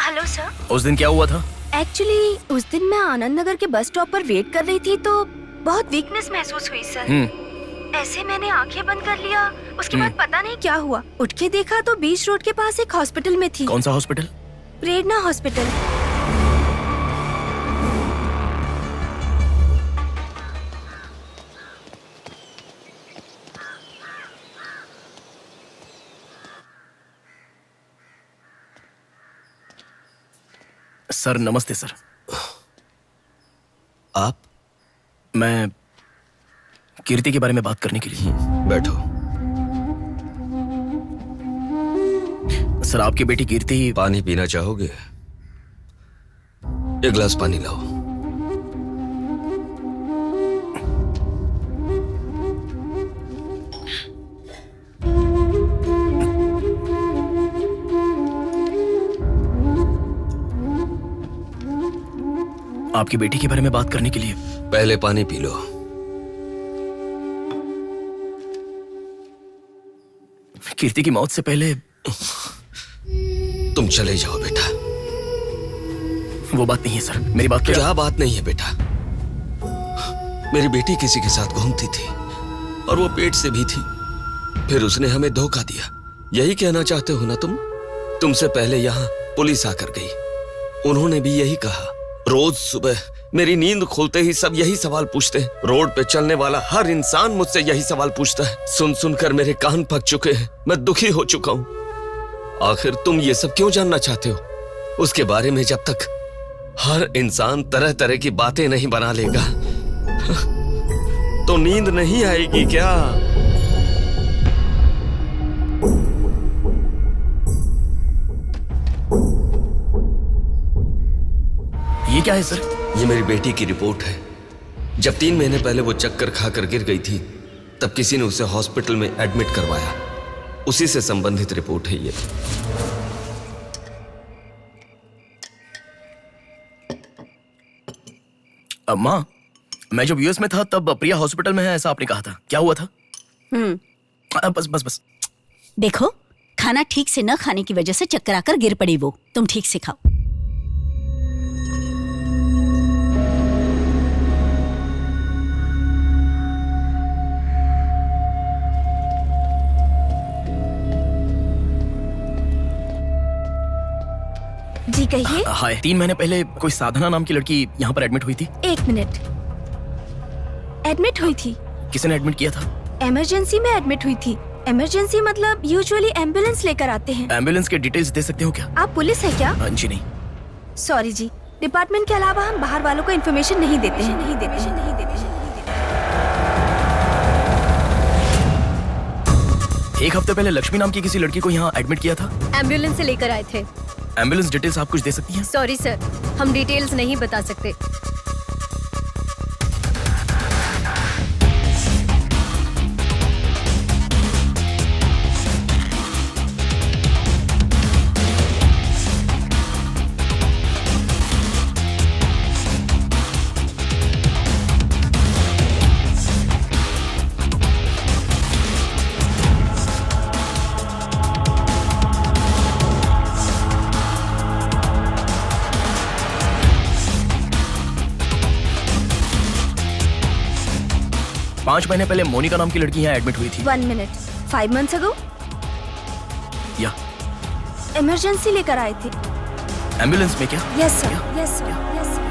I: Hello sir.
C: उस दिन क्या हुआ था?
I: एक्चुअली उस दिन मैं आनंद नगर के बस स्टॉप पर वेट कर रही थी तो बहुत वीकनेस महसूस हुई सर। ऐसे मैंने आंखें बंद कर लिया। उसके बाद पता नहीं क्या हुआ, उठ के देखा तो बीच रोड के पास एक हॉस्पिटल में थी।
C: कौन सा हॉस्पिटल?
I: प्रेरणा हॉस्पिटल।
C: सर नमस्ते सर।
A: आप?
C: मैं कीर्ति के बारे में बात करने के लिए।
A: बैठो।
C: सर आपकी बेटी कीर्ति।
A: पानी पीना चाहोगे? एक गिलास पानी लाओ।
C: आपकी बेटी के बारे में बात करने के लिए।
A: पहले पानी पी लो।
C: कीर्ति की मौत से पहले।
A: तुम चले जाओ बेटा।
C: वो बात नहीं है सर, मेरी बात
A: क्या बात नहीं है बेटा? मेरी बेटी किसी के साथ घूमती थी और वो पेट से भी थी। फिर उसने हमें धोखा दिया। यही कहना चाहते हो ना तुम? तुमसे पहले यहाँ पुलिस आकर गई। उन्होंने भी यही कहा। रोज सुबह मेरी नींद खुलते ही सब यही सवाल पूछते हैं। रोड पे चलने वाला हर इंसान मुझसे यही सवाल पूछता है। सुन सुनकर मेरे कान पक चुके हैं। मैं दुखी हो चुका हूँ। आखिर तुम ये सब क्यों जानना चाहते हो? उसके बारे में जब तक हर इंसान तरह तरह की बातें नहीं बना लेगा तो नींद नहीं आएगी क्या?
C: ये क्या है सर?
A: ये मेरी बेटी की रिपोर्ट है। जब 3 महीने पहले वो चक्कर खाकर गिर गई थी, तब किसी ने उसे हॉस्पिटल में एडमिट करवाया। उसी से संबंधित रिपोर्ट है ये।
C: माँ, मैं जब यूएस में था तब प्रिया हॉस्पिटल में है ऐसा आपने कहा था, क्या हुआ था? बस बस बस।
F: देखो, खाना ठीक से न खाने की वजह से चक्कर आकर गिर पड़ी वो। तुम ठीक से खाओ।
B: जी कहिए।
C: हाय। 3 महीने पहले कोई साधना नाम की लड़की यहाँ पर एडमिट हुई थी।
B: 1 मिनट। एडमिट हुई थी?
C: किसने एडमिट किया था?
B: इमरजेंसी में एडमिट हुई थी। इमरजेंसी मतलब यूजुअली एम्बुलेंस लेकर आते हैं।
C: एम्बुलेंस के डिटेल्स दे सकते हो क्या?
B: आप पुलिस है क्या?
C: जी नहीं।
B: सॉरी जी, डिपार्टमेंट के अलावा हम बाहर वालों को इन्फॉर्मेशन नहीं देते हैं।
C: एक हफ्ते पहले लक्ष्मी नाम की किसी लड़की को यहाँ एडमिट किया था।
K: एम्बुलेंस से लेकर आए थे।
C: एम्बुलेंस डिटेल्स आप कुछ दे सकती हैं?
K: सॉरी सर, हम डिटेल्स नहीं बता सकते।
C: पांच महीने पहले मोनिका नाम की लड़की यहाँ एडमिट हुई थी।
B: 1 मिनट। 5 months ago?
C: या
B: इमरजेंसी लेकर आए थे।
C: एम्बुलेंस में क्या?
B: Yes sir, yes sir, yes sir.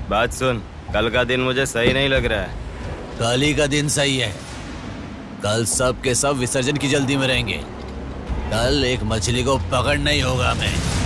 E: बात सुन, कल का दिन मुझे सही नहीं लग रहा है।
G: कल ही का दिन सही है। कल सब के सब विसर्जन की जल्दी में रहेंगे। कल एक मछली को पकड़ना ही होगा हमें।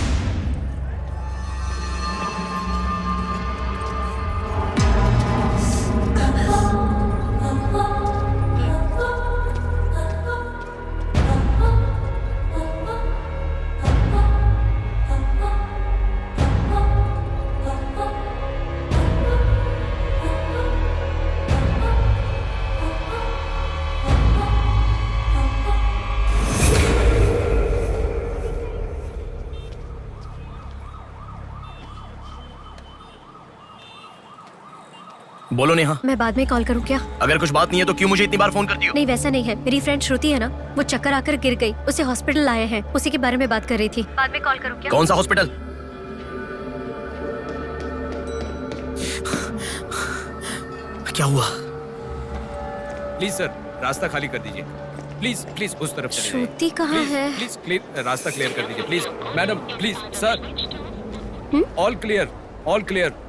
C: बोलो नेहा।
K: मैं बाद में कॉल करूँ क्या?
C: अगर कुछ बात नहीं है तो क्यों मुझे इतनी बार फोन करती हो?
K: नहीं वैसा नहीं है, मेरी फ्रेंड श्रुति है ना, वो चक्कर आकर गिर गई, उसे हॉस्पिटल लाए हैं, उसी के बारे में बात कर रही थी। बाद में कॉल करूँ क्या?
C: कौन सा हॉस्पिटल? क्या हुआ?
M: प्लीज सर, रास्ता खाली कर दीजिए। प्लीज प्लीज उस तरफ चले जाइए।
K: श्रुति कहाँ है?
M: प्लीज क्लियर, रास्ता क्लियर कर दीजिए please. Madam please sir, all clear, all clear.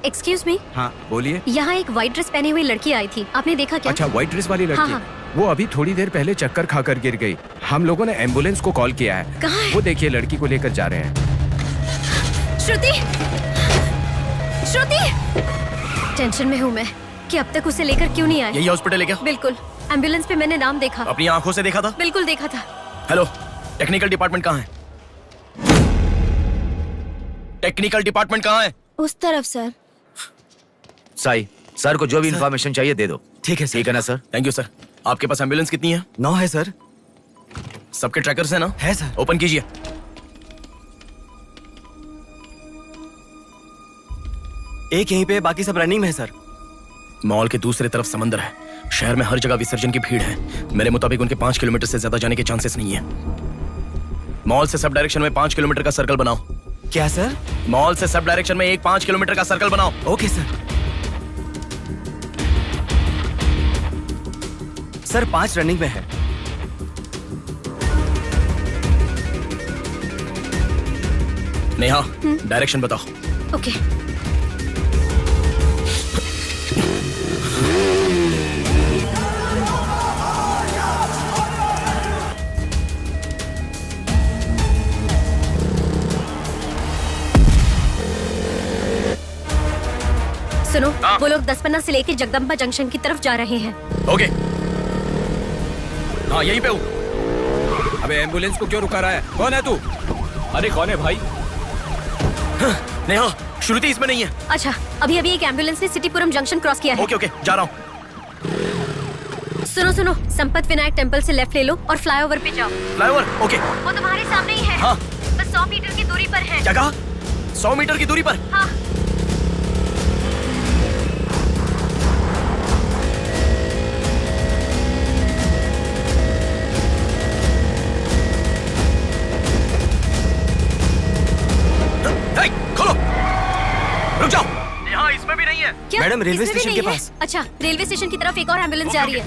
K: Excuse me.
M: हाँ बोलिए।
K: यहाँ एक व्हाइट ड्रेस पहनी हुई लड़की आई थी, आपने देखा क्या?
M: अच्छा, व्हाइट ड्रेस वाली लड़की?
K: हाँ।
M: वो अभी थोड़ी देर पहले चक्कर खाकर गिर गई। हम लोगों ने एम्बुलेंस को कॉल किया है।
K: कहाँ है?
M: वो देखिए लड़की को लेकर जा रहे हैं।
K: श्रुति, श्रुति! टेंशन में हूँ मैं कि अब तक उसे लेकर क्यों नहीं आए।
C: यही हॉस्पिटल है क्या?
K: बिल्कुल, एम्बुलेंस पे मैंने नाम देखा।
C: अपनी आंखों से देखा था?
K: बिल्कुल देखा था।
C: हेलो, टेक्निकल डिपार्टमेंट कहाँ है? टेक्निकल डिपार्टमेंट कहाँ है?
B: उस तरफ सर।
G: साई, सर को जो भी इंफॉर्मेशन चाहिए दे दो।
C: ठीक है सर।
G: ठीक है ना सर?
C: Thank you sir. आपके पास एम्बुलेंस कितनी है?
H: 9 है सर।
C: सबके ट्रैकर्स है ना?
H: है सर।
C: ओपन कीजिए।
J: एक यहीं पे, बाकी सब रनिंग में है सर।
C: मॉल के दूसरे तरफ समंदर है। शहर में हर जगह विसर्जन की भीड़ है। मेरे मुताबिक उनके 5 किलोमीटर से ज्यादा जाने के चांसेस नहीं है। मॉल से सब डायरेक्शन में 5 किलोमीटर का सर्कल बनाओ।
J: क्या सर?
C: मॉल से सब डायरेक्शन में एक 5 किलोमीटर का सर्कल बनाओ।
J: Okay sir. सर 5 रनिंग में है।
C: नेहा, डायरेक्शन बताओ।
K: ओके। वो लोग 10 से लेके जगदम्बा जंक्शन की तरफ जा रहे हैं।
C: ओके, हाँ यहीं पे हूँ।
M: अबे एम्बुलेंस को क्यों रुका रहा है? कौन है तू?
E: अरे कौन है भाई?
C: नेहा, श्रुति इसमें नहीं है।
K: अच्छा, अभी अभी एक एम्बुलेंस ने सिटीपुरम जंक्शन क्रॉस किया है।
C: ओके ओके, जा रहा हूँ।
K: सुनो सुनो, संपत विनायक टेम्पल से लेफ्ट ले लो और फ्लाईओवर पे जाओ।
C: फ्लाईओवर? ओके।
K: वो तुम्हारे सामने ही है।
C: हाँ।
K: बस 100 मीटर की दूरी पर है।
C: क्या कहा? 100 मीटर की दूरी पर?
K: हाँ।
C: खोलो, रुक जाओ। यहाँ इसमें भी नहीं है।
K: क्या?
J: मैडम, रेलवे
K: इसमें भी
J: स्टेशन के
K: नहीं है?
J: पास।
K: अच्छा, रेलवे स्टेशन की तरफ एक और एम्बुलेंस जा रही है।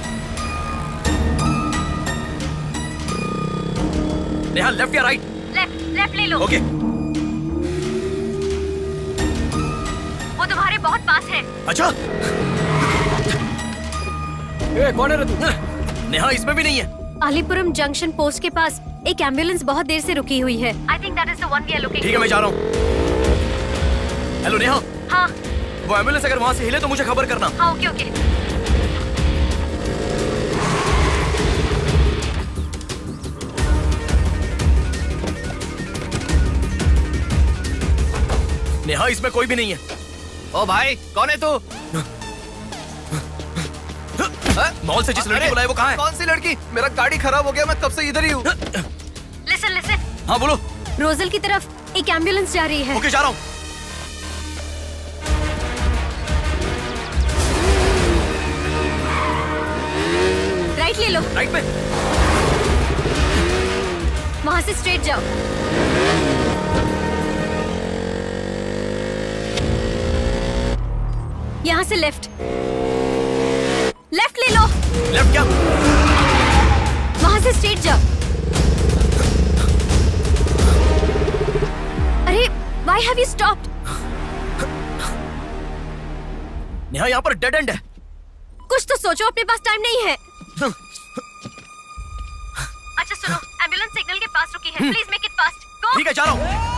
C: नेहा, लेफ्ट या राइट?
K: लेफ्ट ले लो।
C: ओके।
K: वो तुम्हारे बहुत पास है।
C: अच्छा,
E: कौन है रे तू?
C: नेहा इसमें भी नहीं है।
K: अलीपुरम जंक्शन पोस्ट के पास एक एम्बुलेंस बहुत देर से रुकी हुई है। I think that is the one we are looking.
C: ठीक है, मैं जा रहा हूँ। हेलो नेहा।
K: हाँ।
C: वो एम्बुलेंस अगर वहाँ से हिले तो मुझे खबर करना।
K: हाँ, ओके ओके।
C: नेहा इसमें कोई भी नहीं है।
G: ओ भाई, कौन है तू?
C: मॉल से जिस लड़की बुलाए वो कहाँ है?
G: कौन सी लड़की? मेरा गाड़ी खराब हो गया, मैं कब से इधर ही हूँ।
K: लिसन।
C: हाँ बोलो।
K: रोजल की तरफ एक एम्बुलेंस जा रही है।
C: ओके, जा रहा हूँ।
K: राइट ले लो।
C: राइट पे?
K: वहाँ से स्ट्रेट जाओ। यहाँ से लेफ्ट ले लो।
C: लेफ्ट क्या?
K: वहाँ से स्ट्रेट जाओ। अरे, why have you stopped?
C: Neha, यहाँ पर डेड एंड है।
K: कुछ तो सोचो, अपने पास टाइम नहीं है। अच्छा सुनो, एम्बुलेंस सिग्नल के पास रुकी है। Please make it fast. Go.
C: ठीक है, जा रहा हूँ।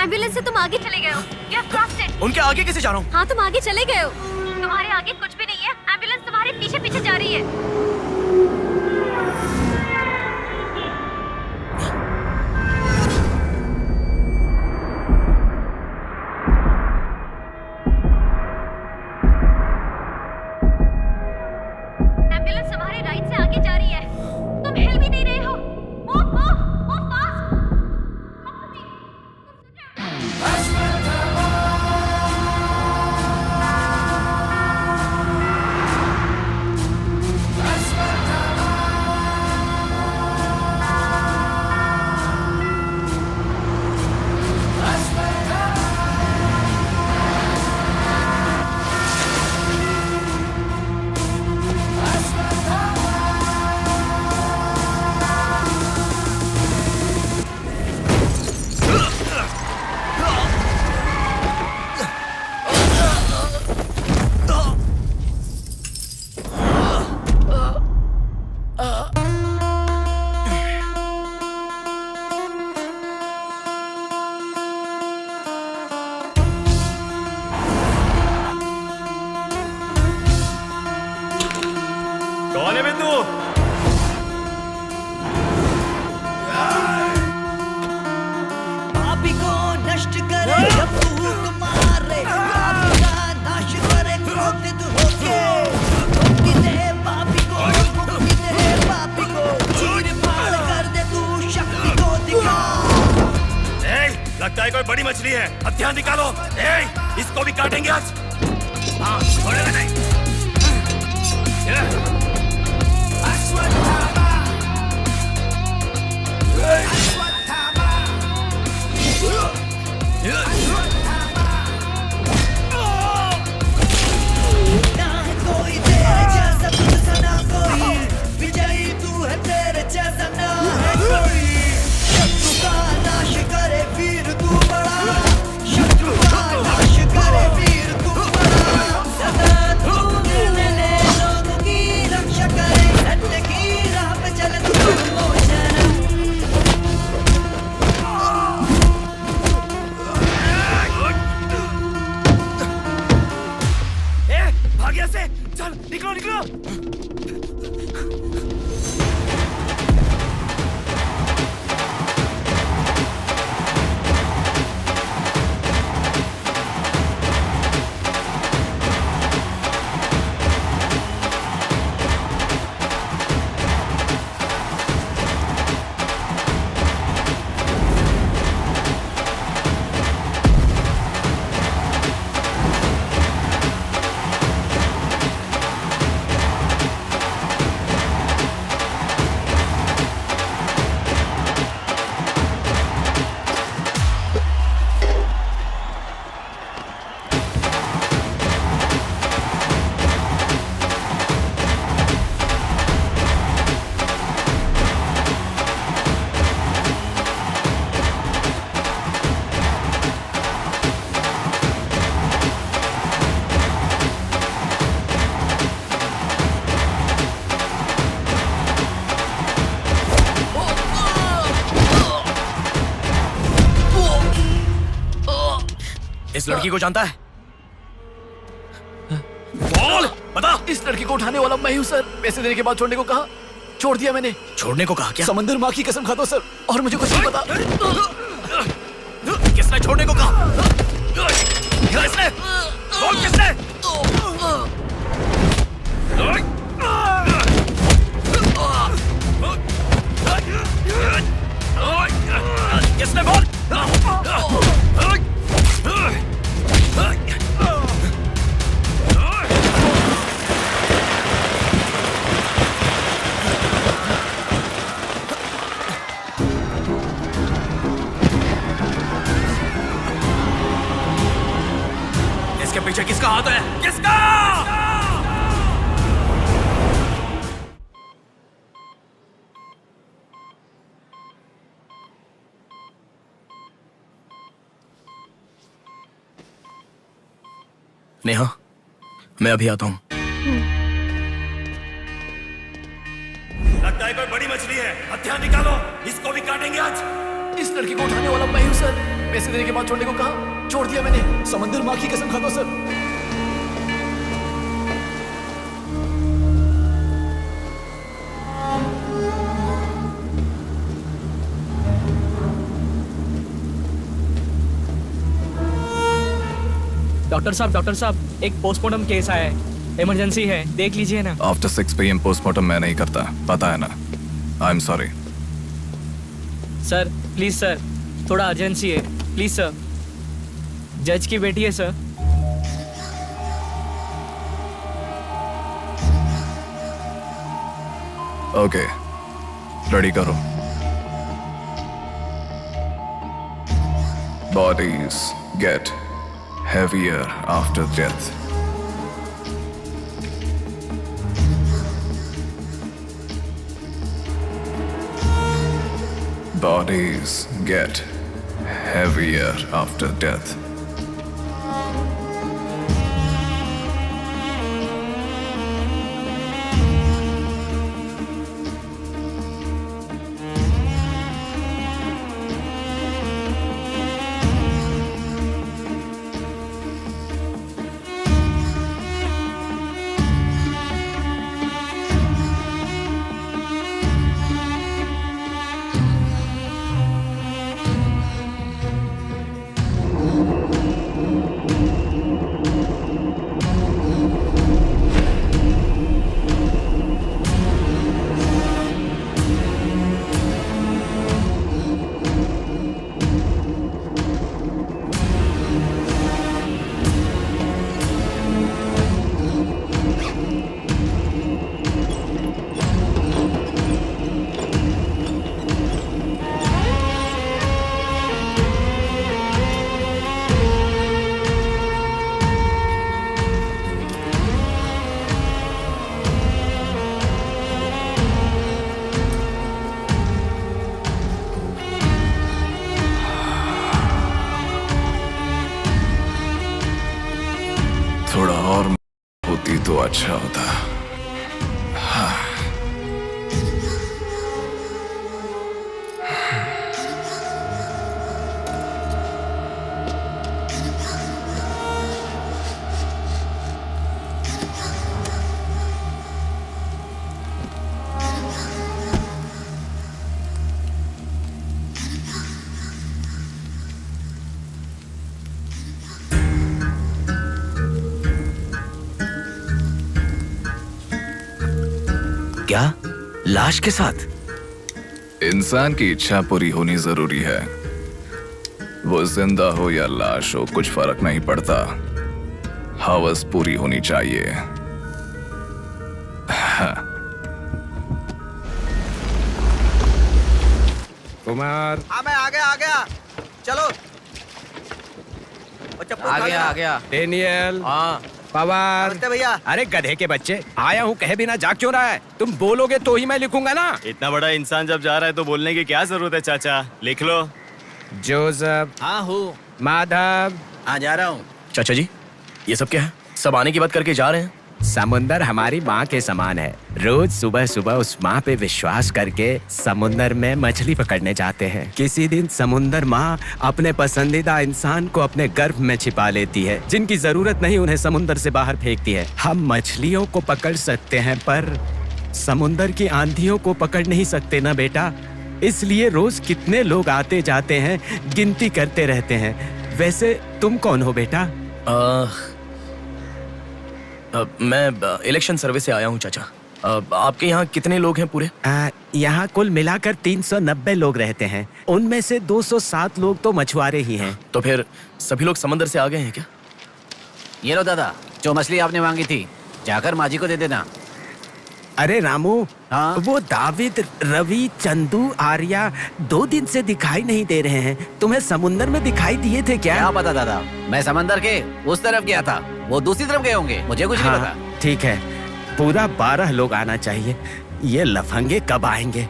K: एम्बुलेंस से तुम आगे चले गए हो। You have crossed it.
C: उनके आगे कैसे जा रहा हूँ?
K: हाँ, तुम आगे चले गए हो। तुम्हारे आगे कुछ भी नहीं है। एम्बुलेंस तुम्हारे पीछे पीछे जा रही है। एम्बुलेंस तुम्हारे राइट से आगे जा रही है। तुम हिल भी नहीं रहे हो। Move fast.
E: मछली है, अब ध्यान निकालो। इसको भी काटेंगे आज। हाँ, छोड़ेगा नहीं।
N: ना है कोई तेरे जैसा, तुझसा ना कोई, विजयी तू है, तेरे जैसा ना है कोई। शत्रु का नाश करे वीर तू बड़ा, शत्रु का नाश करे वीर तू बड़ा। सदा तू निर्णय ले, लोगों की रक्षा करे, सत्य की राह पे चले तू मोचन।
E: भाग्य से चल, निकलो निकलो। इस लड़की को जानता है? बोल, बता।
G: इस लड़की को उठाने वाला मैं हूँ सर। पैसे देने के बाद छोड़ने को कहा, छोड़ दिया मैंने।
C: छोड़ने को कहा क्या?
G: समंदर माँ की कसम खाता हूँ सर, और मुझे कुछ नहीं पता।
C: किसने छोड़ने को कहा? किसने? बोल किसने? किसने? बोल। इसके पीछे किसका हाथ है? किसका? नेहा, मैं अभी आता हूं।
E: लगता है कोई बड़ी मछली है, हथियार निकालो, इसको भी काटेंगे आज।
G: इस लड़की को उठाने वाला मैं हूँ सर। पैसे देने के बाद छोड़ने को कहा, छोड़ दिया मैंने। समंदर माँ की कसम खाता हूँ सर।
P: डॉक्टर साहब, एक पोस्टमार्टम केस आया है, इमरजेंसी है, देख लीजिए ना।
Q: आफ्टर 6 PM पोस्टमार्टम मैं नहीं करता, पता है ना। I am sorry
P: sir, please sir, थोड़ा अर्जेंसी है, प्लीज सर। जज की बेटी है सर।
Q: ओके, रेडी करो। Bodies get heavier after death. Bodies get heavier after death. थोड़ा और होती तो अच्छा होता। हाँ।
M: क्या? लाश के साथ?
Q: इंसान की इच्छा पूरी होनी जरूरी है। वो जिंदा हो या लाश हो, कुछ फर्क नहीं पड़ता। हवस पूरी होनी चाहिए। हाँ।
M: कुमार,
H: हाँ मैं आ गया। चलो।
M: आ गया। डेनियल। हाँ। पवार।
H: नमस्ते भैया।
M: अरे गधे के बच्चे, आया हूँ कहे बिना जाग क्यों रहा है? तुम बोलोगे तो ही मैं लिखूंगा ना।
E: इतना बड़ा इंसान जब जा रहा है तो बोलने की क्या जरूरत है चाचा, लिख लो।
M: जोसेफ।
G: हाँ हूँ।
M: माधव।
G: हाँ जा रहा हूँ।
C: चाचा जी, ये सब क्या है? सब आने की बात करके जा रहे हैं।
M: समुंदर हमारी माँ के समान है। रोज सुबह सुबह उस माँ पे विश्वास करके समुंदर में मछली पकड़ने जाते हैं। किसी दिन समुंदर माँ अपने पसंदीदा इंसान को अपने गर्भ में छिपा लेती है। जिनकी जरूरत नहीं उन्हें समुंदर से बाहर फेंकती है। हम मछलियों को पकड़ सकते हैं पर समुंदर की आंधियों को पकड़ नहीं सकते ना बेटा। इसलिए रोज कितने लोग आते जाते हैं, गिनती करते रहते हैं। वैसे तुम कौन हो बेटा?
C: मैं इलेक्शन सर्विस से आया हूँ चाचा। आपके यहाँ कितने लोग हैं पूरे?
M: यहाँ कुल मिलाकर 390 लोग रहते हैं। उनमें से 207 लोग तो मछुआरे ही हैं।
C: तो फिर सभी लोग समंदर से आ गए हैं क्या?
G: ये लो दादा, जो मछली आपने मांगी थी, जाकर माँ जी को दे देना।
M: अरे रामू, हाँ? वो दाविद, रवि, चंदू, आर्या 2 दिन से दिखाई नहीं दे रहे हैं। तुम्हें समुंदर में दिखाई दिए थे क्या?
G: क्या पता दादा, मैं समंदर के उस तरफ गया था, वो दूसरी तरफ गए होंगे, मुझे कुछ नहीं पता।
M: ठीक है, पूरा 12 लोग आना चाहिए। ये लफंगे कब आएंगे?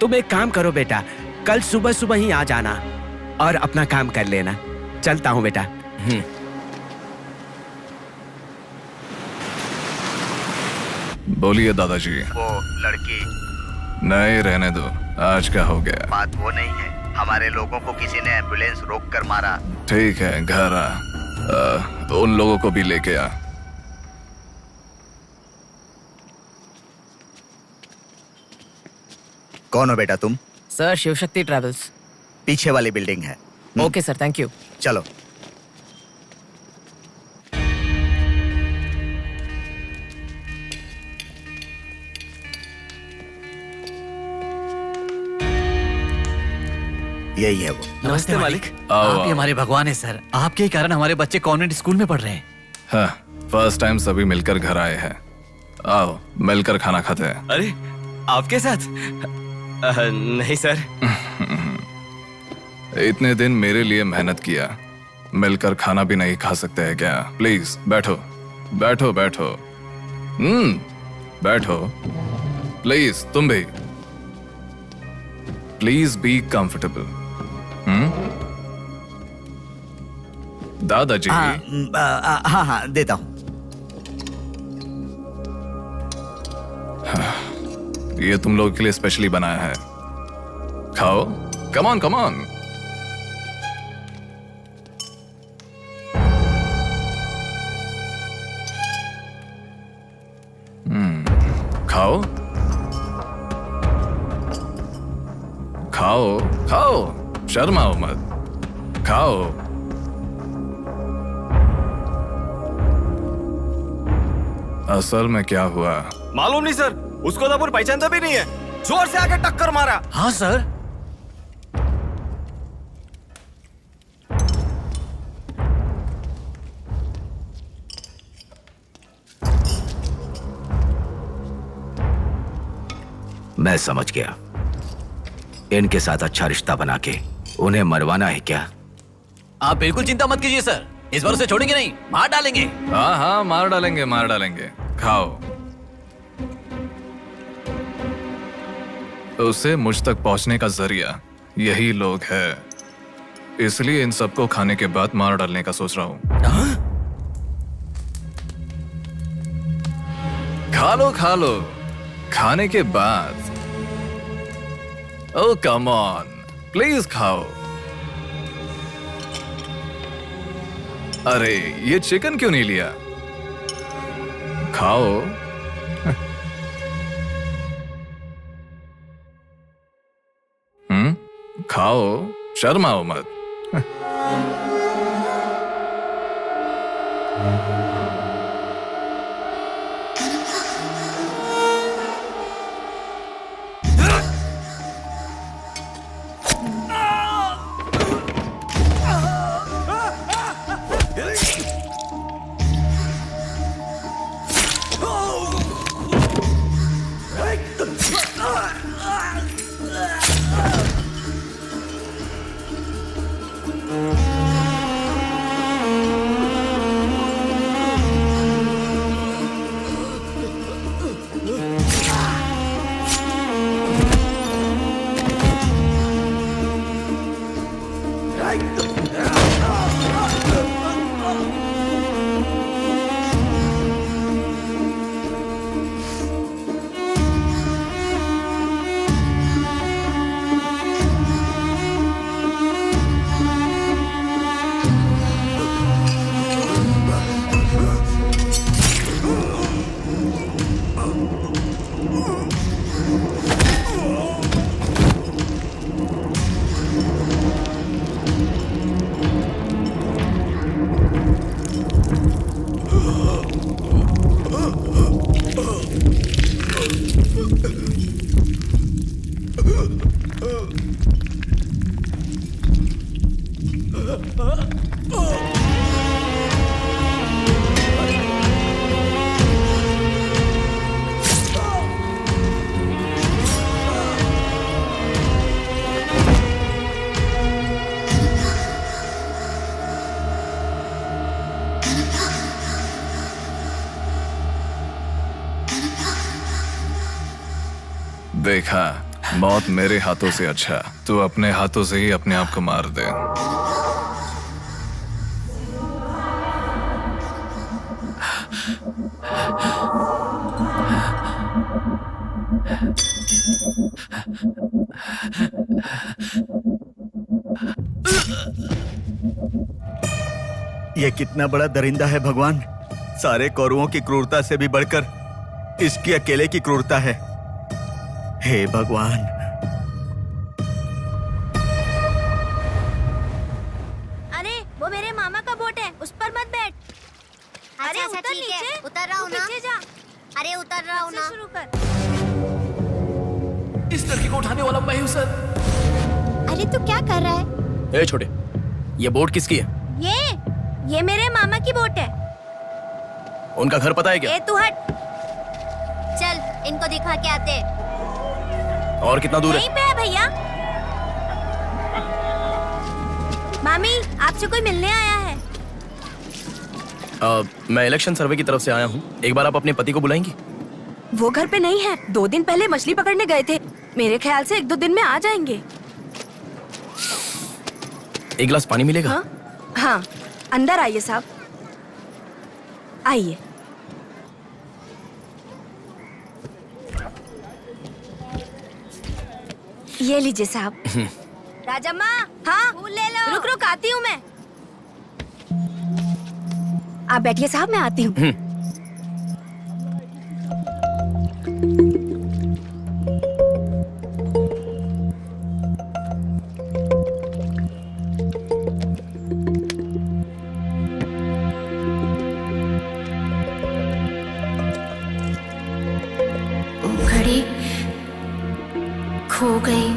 M: तुम एक काम करो बेटा, कल सुबह सुबह ही आ जाना और अपना काम कर लेना। चलता हूँ बेटा।
Q: बोलिए दादाजी।
H: वो लड़की।
Q: नहीं रहने दो, आज का हो गया।
H: बात वो नहीं है, हमारे लोगों को किसी ने एम्बुलेंस रोक कर मारा।
Q: ठीक है, घर आ। उन लोगों को भी लेके आ।
H: कौन हो बेटा तुम?
P: Sir, Shivshakti travels.
H: पीछे वाली बिल्डिंग है।
P: Okay sir, thank you.
H: चलो। यही है वो।
G: नमस्ते मालिक।
Q: आओ,
G: आप ही
Q: आओ।
G: हमारे भगवान है सर। आपके ही कारण हमारे बच्चे कॉन्वेंट स्कूल में पढ़ रहे हैं।
Q: हाँ, फर्स्ट टाइम सभी मिलकर घर आए हैं। आओ मिलकर खाना खाते हैं।
E: अरे आपके साथ? नहीं सर।
Q: इतने दिन मेरे लिए मेहनत किया, मिलकर खाना भी नहीं खा सकते हैं क्या? प्लीज बैठो बैठो बैठो। बैठो प्लीज। तुम भी प्लीज बी कंफर्टेबल। दादाजी।
H: हाँ देता हूँ।
Q: ये तुम लोगों के लिए स्पेशली बनाया है, खाओ। Come on come on. खाओ खाओ खाओ, शर्माओ मत, खाओ। असल में क्या हुआ
E: मालूम नहीं सर, उसको तो पहचानता भी नहीं है। जोर से आके टक्कर मारा।
G: हाँ सर।
M: मैं समझ गया। इनके साथ अच्छा रिश्ता बना के उन्हें मरवाना है क्या?
G: आप बिल्कुल चिंता मत कीजिए सर, इस बार उसे छोड़ेंगे नहीं, मार डालेंगे।
Q: हाँ हाँ, मार डालेंगे मार डालेंगे। खाओ। उसे मुझ तक पहुंचने का जरिया यही लोग है, इसलिए इन सबको खाने के बाद मार डालने का सोच रहा हूं। खा लो खाने के बाद। ओ कम ऑन, प्लीज खाओ। अरे ये चिकन क्यों नहीं लिया? खाओ। खाओ, शर्माओ मत। देखा, मौत मेरे हाथों से अच्छा तू अपने हाथों से ही अपने आप को मार दे।
H: ये कितना बड़ा दरिंदा है भगवान। सारे कौरवों की क्रूरता से भी बढ़कर इसकी अकेले की क्रूरता है। हे भगवान।
I: अरे वो मेरे मामा का बोट है, उस पर मत बैठ। अरे
D: अच्छा,
I: उतर
D: ठीक है,
I: नीचे,
D: उतर रहा हूँ ना।
I: नीचे जा।
D: अरे उतर रहा हूँ ना।
I: शुरू कर।
C: इस लड़की को उठाने वाला मैं हूँ सर।
I: अरे तू क्या कर रहा है?
C: ए छोटे, ये बोट किसकी है?
I: ये मेरे मामा की बोट है।
C: उनका घर पता है क्या?
I: ए तू हट।
D: चल इनको दिखा के आते।
C: और कितना दूर
I: यहीं
C: है?
I: पे है भैया। मामी आपसे कोई मिलने आया है।
C: मैं इलेक्शन सर्वे की तरफ से आया हूँ। एक बार आप अपने पति को बुलाएंगी?
L: वो घर पे नहीं है, 2 दिन पहले मछली पकड़ने गए थे। मेरे ख्याल से 1-2 दिन में आ जाएंगे।
C: एक गिलास पानी मिलेगा?
L: हाँ, अंदर आइए साहब, आइए। ये लीजिए साहब।
I: राजम्मा,
L: हाँ
I: फूल ले लो।
L: रुक रुक आती हूँ मैं। आप बैठिए साहब, मैं आती हूँ।
K: घड़ी खो गई।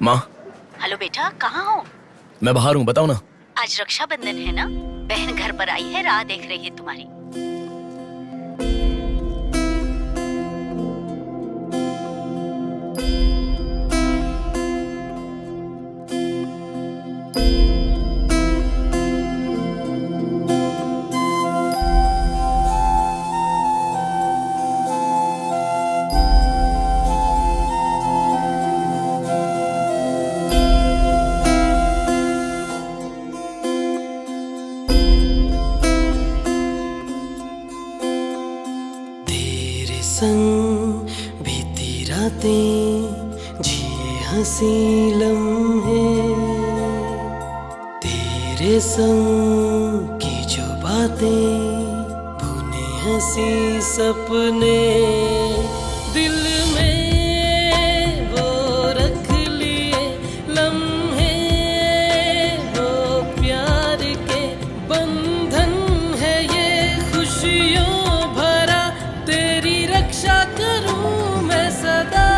C: माँ,
F: हेलो बेटा, कहाँ हो?
C: मैं बाहर हूँ, बताओ ना।
F: आज रक्षाबंधन है ना, बहन घर पर आई है, राह देख रही है तुम्हारी।
N: संग बीती रातें जिए हंसी लम्हे, तेरे संग की जो बातें बुने हंसी सपने, दिल में वो रख लिए लम्हे, वो प्यार के बंधन है ये खुशियों भरा, तेरी रक्षा करूं मैं सदा,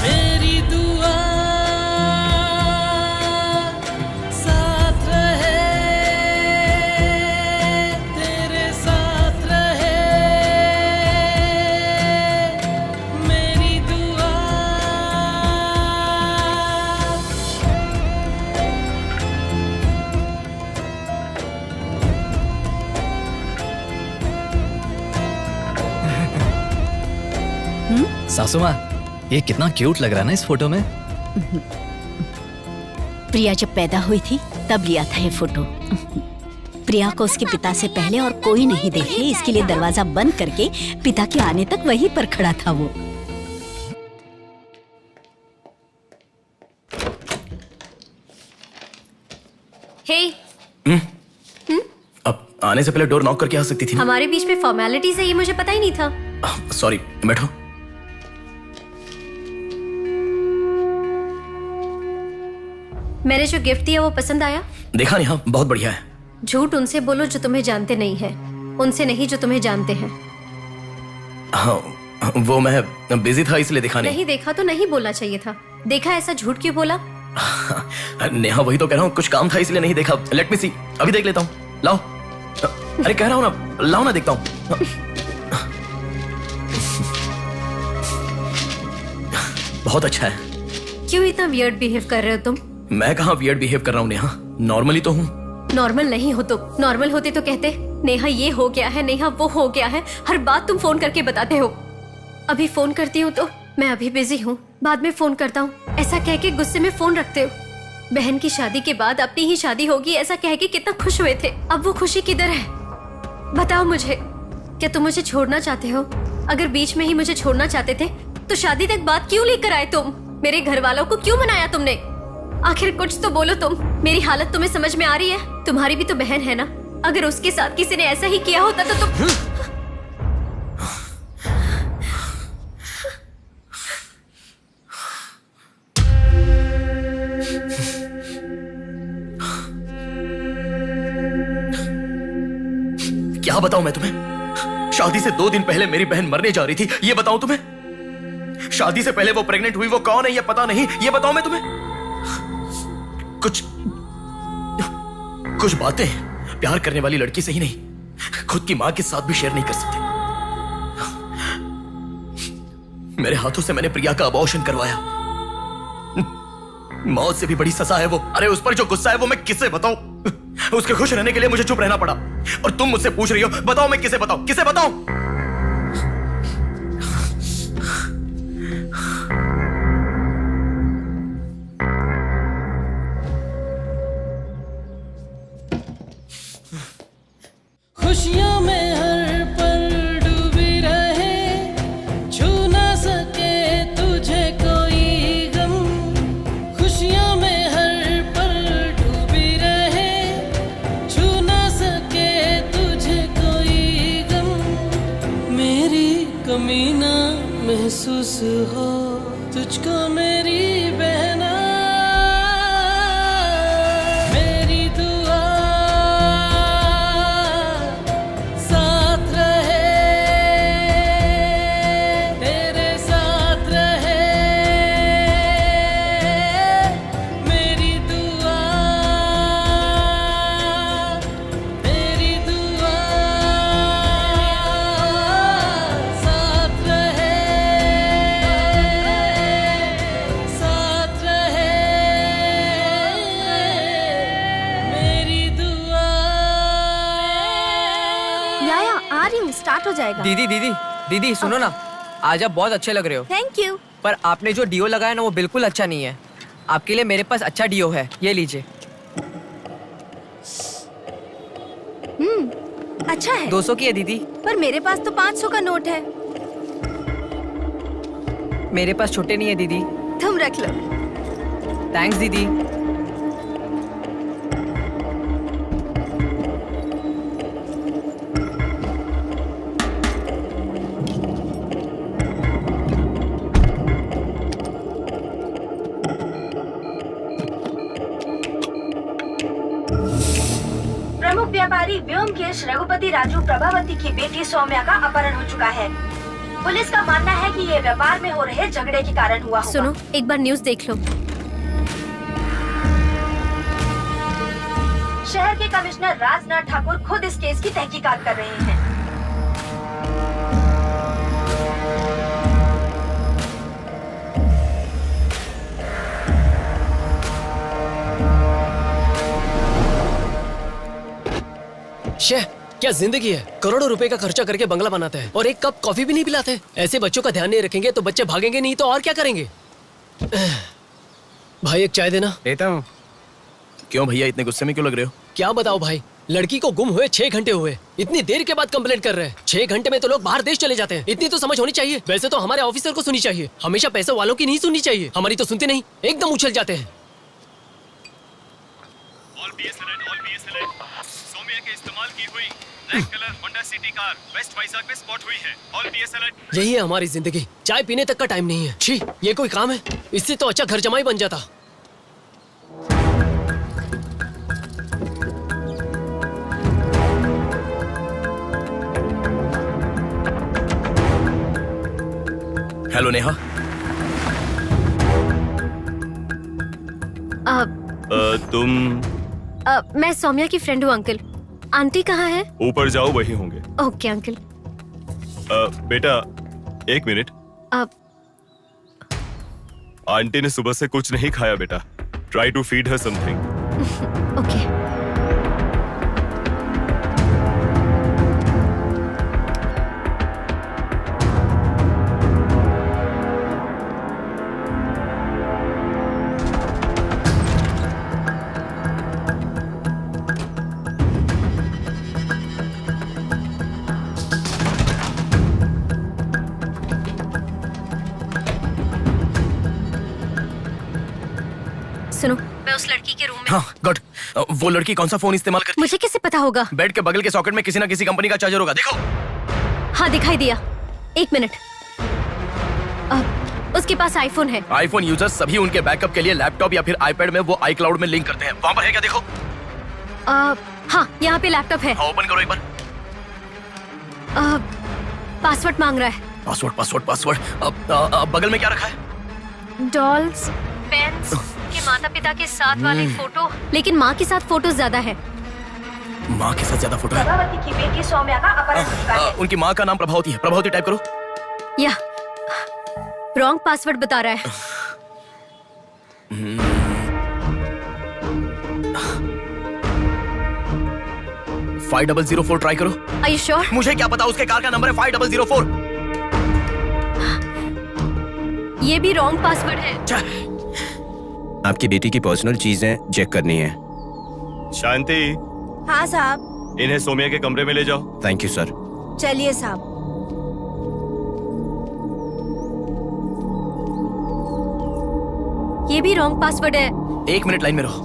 N: मेरी दुआ साथ रहे, तेरे साथ रहे, मेरी दुआ।
G: सासू माँ, ये कितना क्यूट लग रहा है ना इस फोटो में।
F: प्रिया जब पैदा हुई थी तब लिया था ये फोटो। प्रिया को उसके पिता से पहले और कोई नहीं देखे, इसके लिए दरवाजा बंद करके पिता के आने तक वहीं पर खड़ा था वो।
K: हे,
C: अब आने से पहले डोर नॉक करके आ सकती थी ना?
K: हमारे बीच में फॉर्मेलिटीज है, ये मुझे पता ही नहीं था।
C: सॉरी, बैठो।
K: मैंने जो गिफ्ट दिया वो पसंद आया?
C: देखा नहीं? हाँ, बहुत बढ़िया है।
K: झूठ उनसे बोलो जो तुम्हें जानते नहीं है, उनसे नहीं जो तुम्हें जानते हैं।
C: हाँ, वो मैं बिजी था इसलिए देखा नहीं।
K: नहीं देखा तो नहीं बोलना चाहिए था। देखा ऐसा झूठ क्यों बोला?
C: नेहा, वही तो कह रहा हूँ, कुछ काम था इसलिए नहीं देखा। लेट मी सी, अभी देख लेता हूँ। लाओ। अरे कह रहा हूँ ना, लाओ ना, देखता हूँ। बहुत अच्छा है।
K: क्यों इतना वियर्ड बिहेव कर रहे हो तुम?
C: मैं कहाँ वियर्ड बिहेव कर रहा हूँ नेहा, नॉर्मली तो हूँ।
K: नॉर्मल नहीं हो तुम। नॉर्मल होते तो कहते नेहा ये हो गया है, नेहा वो हो गया है। हर बात तुम फोन करके बताते हो। अभी फोन करती हूँ तो मैं अभी बिजी हूँ, बाद में फोन करता हूँ, ऐसा कह के गुस्से में फोन रखते हो। बहन की शादी के बाद अपनी ही शादी होगी ऐसा कह के कितना खुश हुए थे, अब वो खुशी किधर है? बताओ मुझे, क्या तुम मुझे छोड़ना चाहते हो? अगर बीच में ही मुझे छोड़ना चाहते थे तो शादी तक बात क्यों लेकर आए तुम? मेरे घर वालों को क्यों मनाया तुमने? आखिर कुछ तो बोलो तुम। मेरी हालत तुम्हें समझ में आ रही है? तुम्हारी भी तो बहन है ना, अगर उसके साथ किसी ने ऐसा ही किया होता तो तुम।
C: क्या बताऊं मैं तुम्हें? शादी से 2 दिन पहले मेरी बहन मरने जा रही थी, ये बताऊं तुम्हें? शादी से पहले वो प्रेग्नेंट हुई, वो कौन है ये पता नहीं, ये बताऊं मैं तुम्हें? कुछ बातें प्यार करने वाली लड़की से ही नहीं, खुद की मां के साथ भी शेयर नहीं कर सकते। मेरे हाथों से मैंने प्रिया का अबॉर्शन करवाया। मौत से भी बड़ी सजा है वो। अरे उस पर जो गुस्सा है वो मैं किसे बताऊं? उसके खुश रहने के लिए मुझे चुप रहना पड़ा, और तुम मुझसे पूछ रही हो बताओ मैं किसे बताऊं, किसे बताऊं?
N: खुशियों में हर पल डूबी रहे, छू ना सके तुझे कोई गम। खुशियों में हर पल डूबी रहे, छू ना सके तुझे कोई गम। मेरी कमी ना महसूस हो तुझको मेरी बहना, मेरी दुआ साथ रहे, तेरे साथ रहे, मेरी दुआ, मेरी दुआ साथ रहे, साथ रहे, मेरी दुआ।
L: याया आ रही हूँ, स्टार्ट हो जाएगा।
P: दीदी दीदी दीदी सुनो ना, आज आप बहुत अच्छे लग रहे हो।
L: Thank you.
P: पर आपने जो डिओ लगाया ना वो बिल्कुल अच्छा नहीं है। आपके लिए मेरे पास अच्छा डिओ है, ये लीजिए।
L: अच्छा है।
P: 200 की है दीदी।
L: पर मेरे पास तो 500 का नोट है।
P: मेरे पास छोटे नहीं है दीदी।
L: तुम रख लो।
P: थैंक्स दीदी।
L: प्रमुख व्यापारी व्योमकेश रघुपति राजू प्रभावती की बेटी सौम्या का अपहरण हो चुका है। पुलिस का मानना है कि ये व्यापार में हो रहे झगड़े के कारण हुआ होगा।
K: सुनो, एक बार न्यूज़ देख लो।
L: शहर के कमिश्नर राजनाथ ठाकुर खुद इस केस की तहकीकात कर रहे हैं।
P: शे, क्या जिंदगी है। करोड़ों रुपए का खर्चा करके बंगला बनाते हैं और एक कप कॉफी भी नहीं पिलाते। ऐसे बच्चों का ध्यान नहीं रखेंगे तो बच्चे भागेंगे नहीं तो और क्या करेंगे। भाई एक चाय देना।
M: देता हूँ।
C: क्यों भैया इतने गुस्से में क्यों लग रहे हो?
P: क्या बताओ भाई, लड़की को गुम हुए 6 घंटे हुए, इतनी देर के बाद कंप्लेंट कर रहे हैं। 6 घंटे में तो लोग बाहर देश चले जाते हैं। इतनी तो समझ होनी चाहिए। वैसे तो हमारे ऑफिसर को सुनी चाहिए, हमेशा पैसे वालों की नहीं सुननी चाहिए। हमारी तो सुनते नहीं, एकदम उछल जाते हैं।
E: सौम्या के इस्तेमाल की हुई black colour Honda City car west Vizag में स्पॉट हुई है। All BS alert.
P: यही है हमारी जिंदगी। चाय पीने तक का टाइम नहीं है। छी, ये कोई काम है? इससे तो अच्छा घर जमाई बन जाता।
C: हेलो नेहा।
E: तुम?
K: मैं सौम्या की फ्रेंड हूँ अंकल। आंटी कहाँ है?
E: ऊपर जाओ, वही होंगे।
K: Okay uncle.
E: बेटा एक मिनट। आंटी ने सुबह से कुछ नहीं खाया बेटा। Try to feed her something.
K: Okay. सुनो, मैं उस लड़की के रूम में।
C: हाँ गुड। वो लड़की कौन सा फोन इस्तेमाल करती है?
K: मुझे कैसे पता होगा?
C: बेड के बगल के सॉकेट में किसी ना किसी कंपनी का चार्जर होगा, देखो।
K: हाँ दिखाई दिया। 1 मिनट। उसके पास आईफोन है।
C: आईफोन यूजर्स सभी उनके बैकअप के लिए लैपटॉप या फिर आईपैड में वो iCloud में लिंक करते हैं। वहाँ पर है क्या, देखो।
K: हाँ, यहाँ पे लैपटॉप है।
C: हाँ, ओपन करो एक बार।
K: पासवर्ड मांग रहा है।
C: Password password password. बगल में क्या रखा है?
K: डॉल्स, पेन्स के माता पिता के साथ वाले फोटो, लेकिन माँ के साथ फोटो ज्यादा है।
C: माँ के साथ ज्यादा फोटो है।
L: प्रभावती की बेटी सौम्या का अपहरण हो चुका है।
C: उनकी माँ का नाम प्रभावती है। प्रभावती टाइप करो।
K: या रॉन्ग पासवर्ड बता रहा है।
C: 5004 ट्राई करो।
K: Are you sure?
C: मुझे क्या पता, उसके कार का नंबर है 5004।
K: ये भी रॉन्ग पासवर्ड है।
M: आपकी बेटी की पर्सनल चीजें चेक करनी है।
E: शांति,
L: हाँ साहब।
E: इन्हें सौम्या के कमरे में ले जाओ।
M: Thank you sir.
L: चलिए साहब।
K: ये भी रॉन्ग पासवर्ड है।
C: 1 मिनट लाइन में रहो।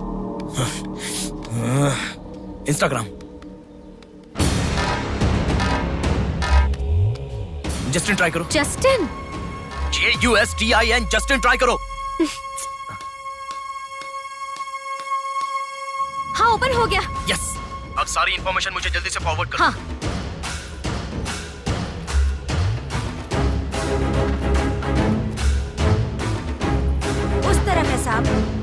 C: इंस्टाग्राम। जस्टिन ट्राई करो।
K: जस्टिन?
C: JUSTIN जस्टिन ट्राई करो।
K: हाँ, ओपन हो गया।
C: यस। अब सारी इंफॉर्मेशन मुझे जल्दी से फॉरवर्ड करो।
K: हाँ।
L: उस तरफ है साहब।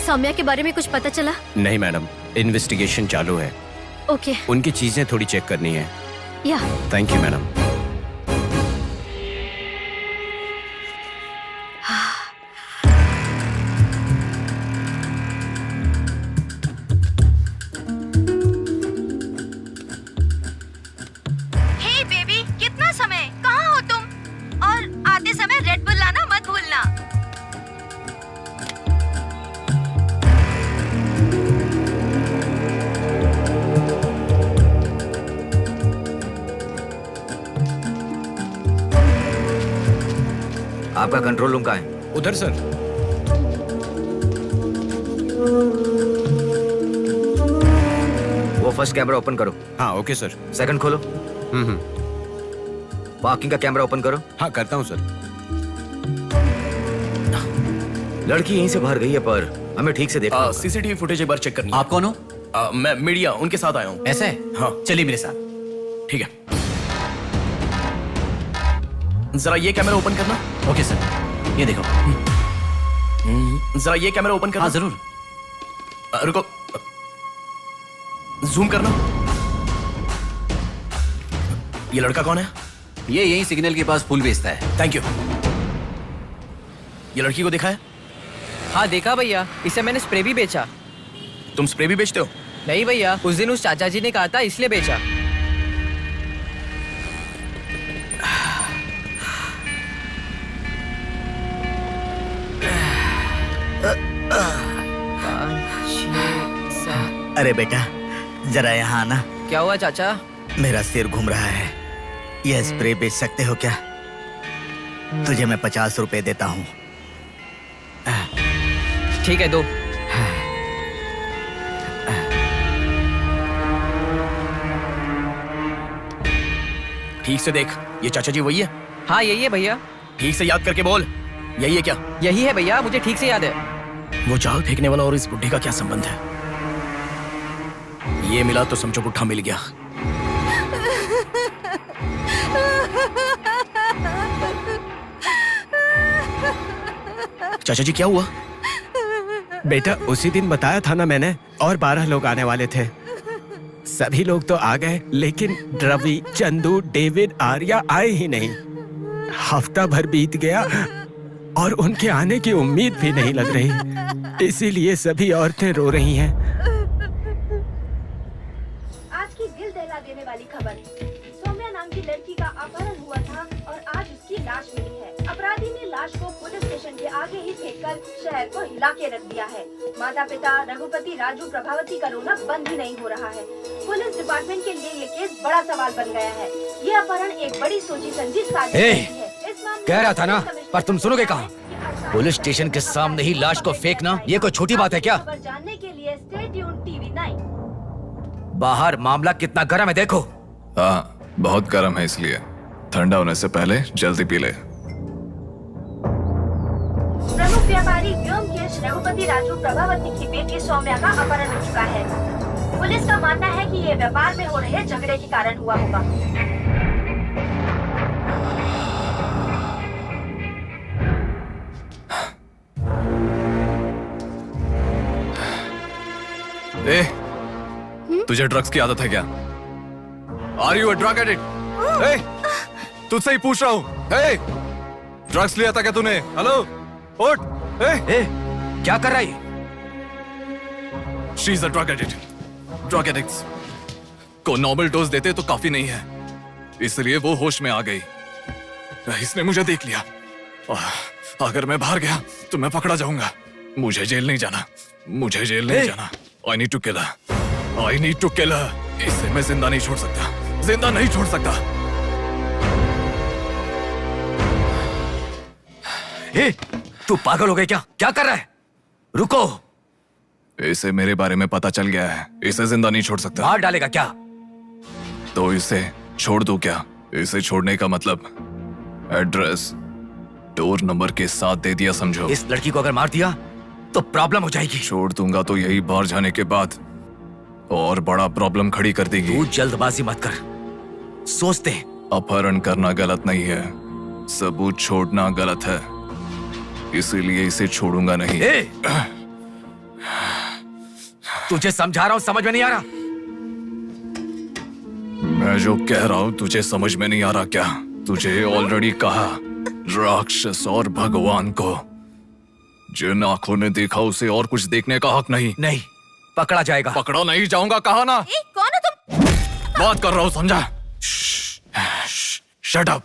K: सौम्या के बारे में कुछ पता चला?
M: नहीं मैडम, इन्वेस्टिगेशन चालू है।
K: ओके।
M: उनकी चीजें थोड़ी चेक करनी है।
K: या।
M: Thank you madam.
G: आपका कंट्रोल रूम कहाँ है?
M: उधर सर।
G: वो फर्स्ट कैमरा ओपन करो।
M: हाँ ओके सर।
G: सेकंड खोलो। पार्किंग का कैमरा ओपन करो।
M: हाँ करता हूँ सर।
G: लड़की यहीं से बाहर गई है पर हमें ठीक से देखना।
C: सीसीटीवी फुटेज एक बार चेक करनी है।
J: आप कौन हो?
C: मैं मीडिया, उनके साथ आया हूँ।
J: ऐसा है?
C: हाँ
J: चलिए मेरे साथ।
C: ठीक है, जरा ये कैमरा ओपन करना।
J: ओके सर, ये देखो।
C: जरा ये कैमरा ओपन करना।
J: हाँ जरूर।
C: रुको, जूम करना। ये लड़का कौन है?
J: ये यही सिग्नल के पास फूल बेचता है।
C: Thank you. ये लड़की को देखा है?
R: हाँ देखा भैया, इसे मैंने स्प्रे भी बेचा।
C: तुम स्प्रे भी बेचते हो?
R: नहीं भैया, उस दिन उस चाचा जी ने कहा था इसलिए बेचा।
H: अरे बेटा जरा यहाँ आना।
R: क्या हुआ चाचा?
H: मेरा सिर घूम रहा है। यह स्प्रे बेच सकते हो क्या? तुझे मैं 50 रुपए देता हूँ।
R: ठीक है, दो।
C: ठीक से देख, ये चाचा जी वही है?
R: हाँ यही है भैया।
C: ठीक से याद करके बोल, यही है क्या?
R: यही है भैया, मुझे ठीक से याद है।
C: वो जाल फेंकने वाला और इस बुड्ढे का क्या संबंध है? ये मिला तो समझो बुड्ढा मिल गया। चाचा जी क्या हुआ?
M: बेटा उसी दिन बताया था ना मैंने, और 12 लोग आने वाले थे। सभी लोग तो आ गए लेकिन रवि, चंदू, डेविड, आर्या आए ही नहीं। हफ्ता भर बीत गया और उनके आने की उम्मीद भी नहीं लग रही। इसीलिए सभी औरतें रो रही हैं।
L: आज की दिल दहला देने वाली खबर, सौम्या नाम की लड़की का अपहरण हुआ था और आज उसकी लाश मिली है। अपराधी ने लाश को पुलिस स्टेशन के आगे ही फेंककर शहर को हिला के रख दिया है। माता पिता रघुपति, राजू, प्रभावती का रोना बंद ही नहीं हो रहा है। पुलिस डिपार्टमेंट के लिए ये केस बड़ा सवाल बन गया है। ये अपहरण एक बड़ी सोची समझी साजिश है।
G: कह रहा था ना, पर तुम सुनोगे कहाँ? पुलिस स्टेशन के सामने ही लाश को फेंकना ये कोई छोटी बात है क्या?
L: जानने के लिए स्टे ट्यून्ड टीवी 9।
G: बाहर मामला कितना गर्म है देखो।
Q: हाँ बहुत गर्म है, इसलिए ठंडा होने से पहले जल्दी पी ले।
L: प्रमुख व्यापारी व्योमकेश रघुपति राजू प्रभावती की बेटी सौम्या का अपहरण हो चुका है। पुलिस का मानना है कि ये व्यापार में हो रहे झगड़े के कारण हुआ होगा।
Q: ए, तुझे ड्रग्स की आदत है क्या? Are you a drug addict? तुझसे ही पूछ रहा हूँ। ड्रग्स लिया था क्या तूने? हेलो, उठ।
G: क्या कर रहा है?
Q: She is a drug addict. Drug addicts को नॉर्मल डोज देते तो काफी नहीं है, इसलिए वो होश में आ गई। इसने मुझे देख लिया। अगर मैं बाहर गया तो मैं पकड़ा जाऊंगा। मुझे जेल नहीं जाना, मुझे जेल नहीं जाना। I need to kill her. I need to kill her. इसे मैं जिंदा नहीं छोड़ सकता, जिंदा नहीं छोड़ सकता।
G: तू पागल हो गया क्या? क्या कर रहा है? रुको।
Q: इसे मेरे बारे में पता चल गया है, इसे जिंदा नहीं छोड़ सकता।
G: मार डालेगा क्या?
Q: तो इसे छोड़ दूं क्या? इसे छोड़ने का मतलब एड्रेस, डोर नंबर के साथ दे दिया, समझो।
G: इस लड़की को अगर मार दिया तो प्रॉब्लम हो जाएगी।
Q: छोड़ दूंगा तो यही बाहर जाने के बाद और बड़ा प्रॉब्लम खड़ी कर देगी।
G: तू जल्दबाजी मत कर, सोचते।
Q: अपहरण करना गलत नहीं है, सबूत छोड़ना गलत है, इसीलिए इसे छोड़ूंगा नहीं।
G: तुझे समझा रहा हूं, समझ में नहीं आ रहा?
Q: मैं जो कह रहा हूं तुझे समझ में नहीं आ रहा क्या? तुझे ऑलरेडी कहा, राक्षस और भगवान को जिन आंखों ने देखा उसे और कुछ देखने का हक नहीं।
G: नहीं, पकड़ा जाएगा।
Q: पकड़ा नहीं जाऊंगा, कहा ना।
D: कौन हो तुम?
Q: बात कर रहा हूं, समझा? Shut up.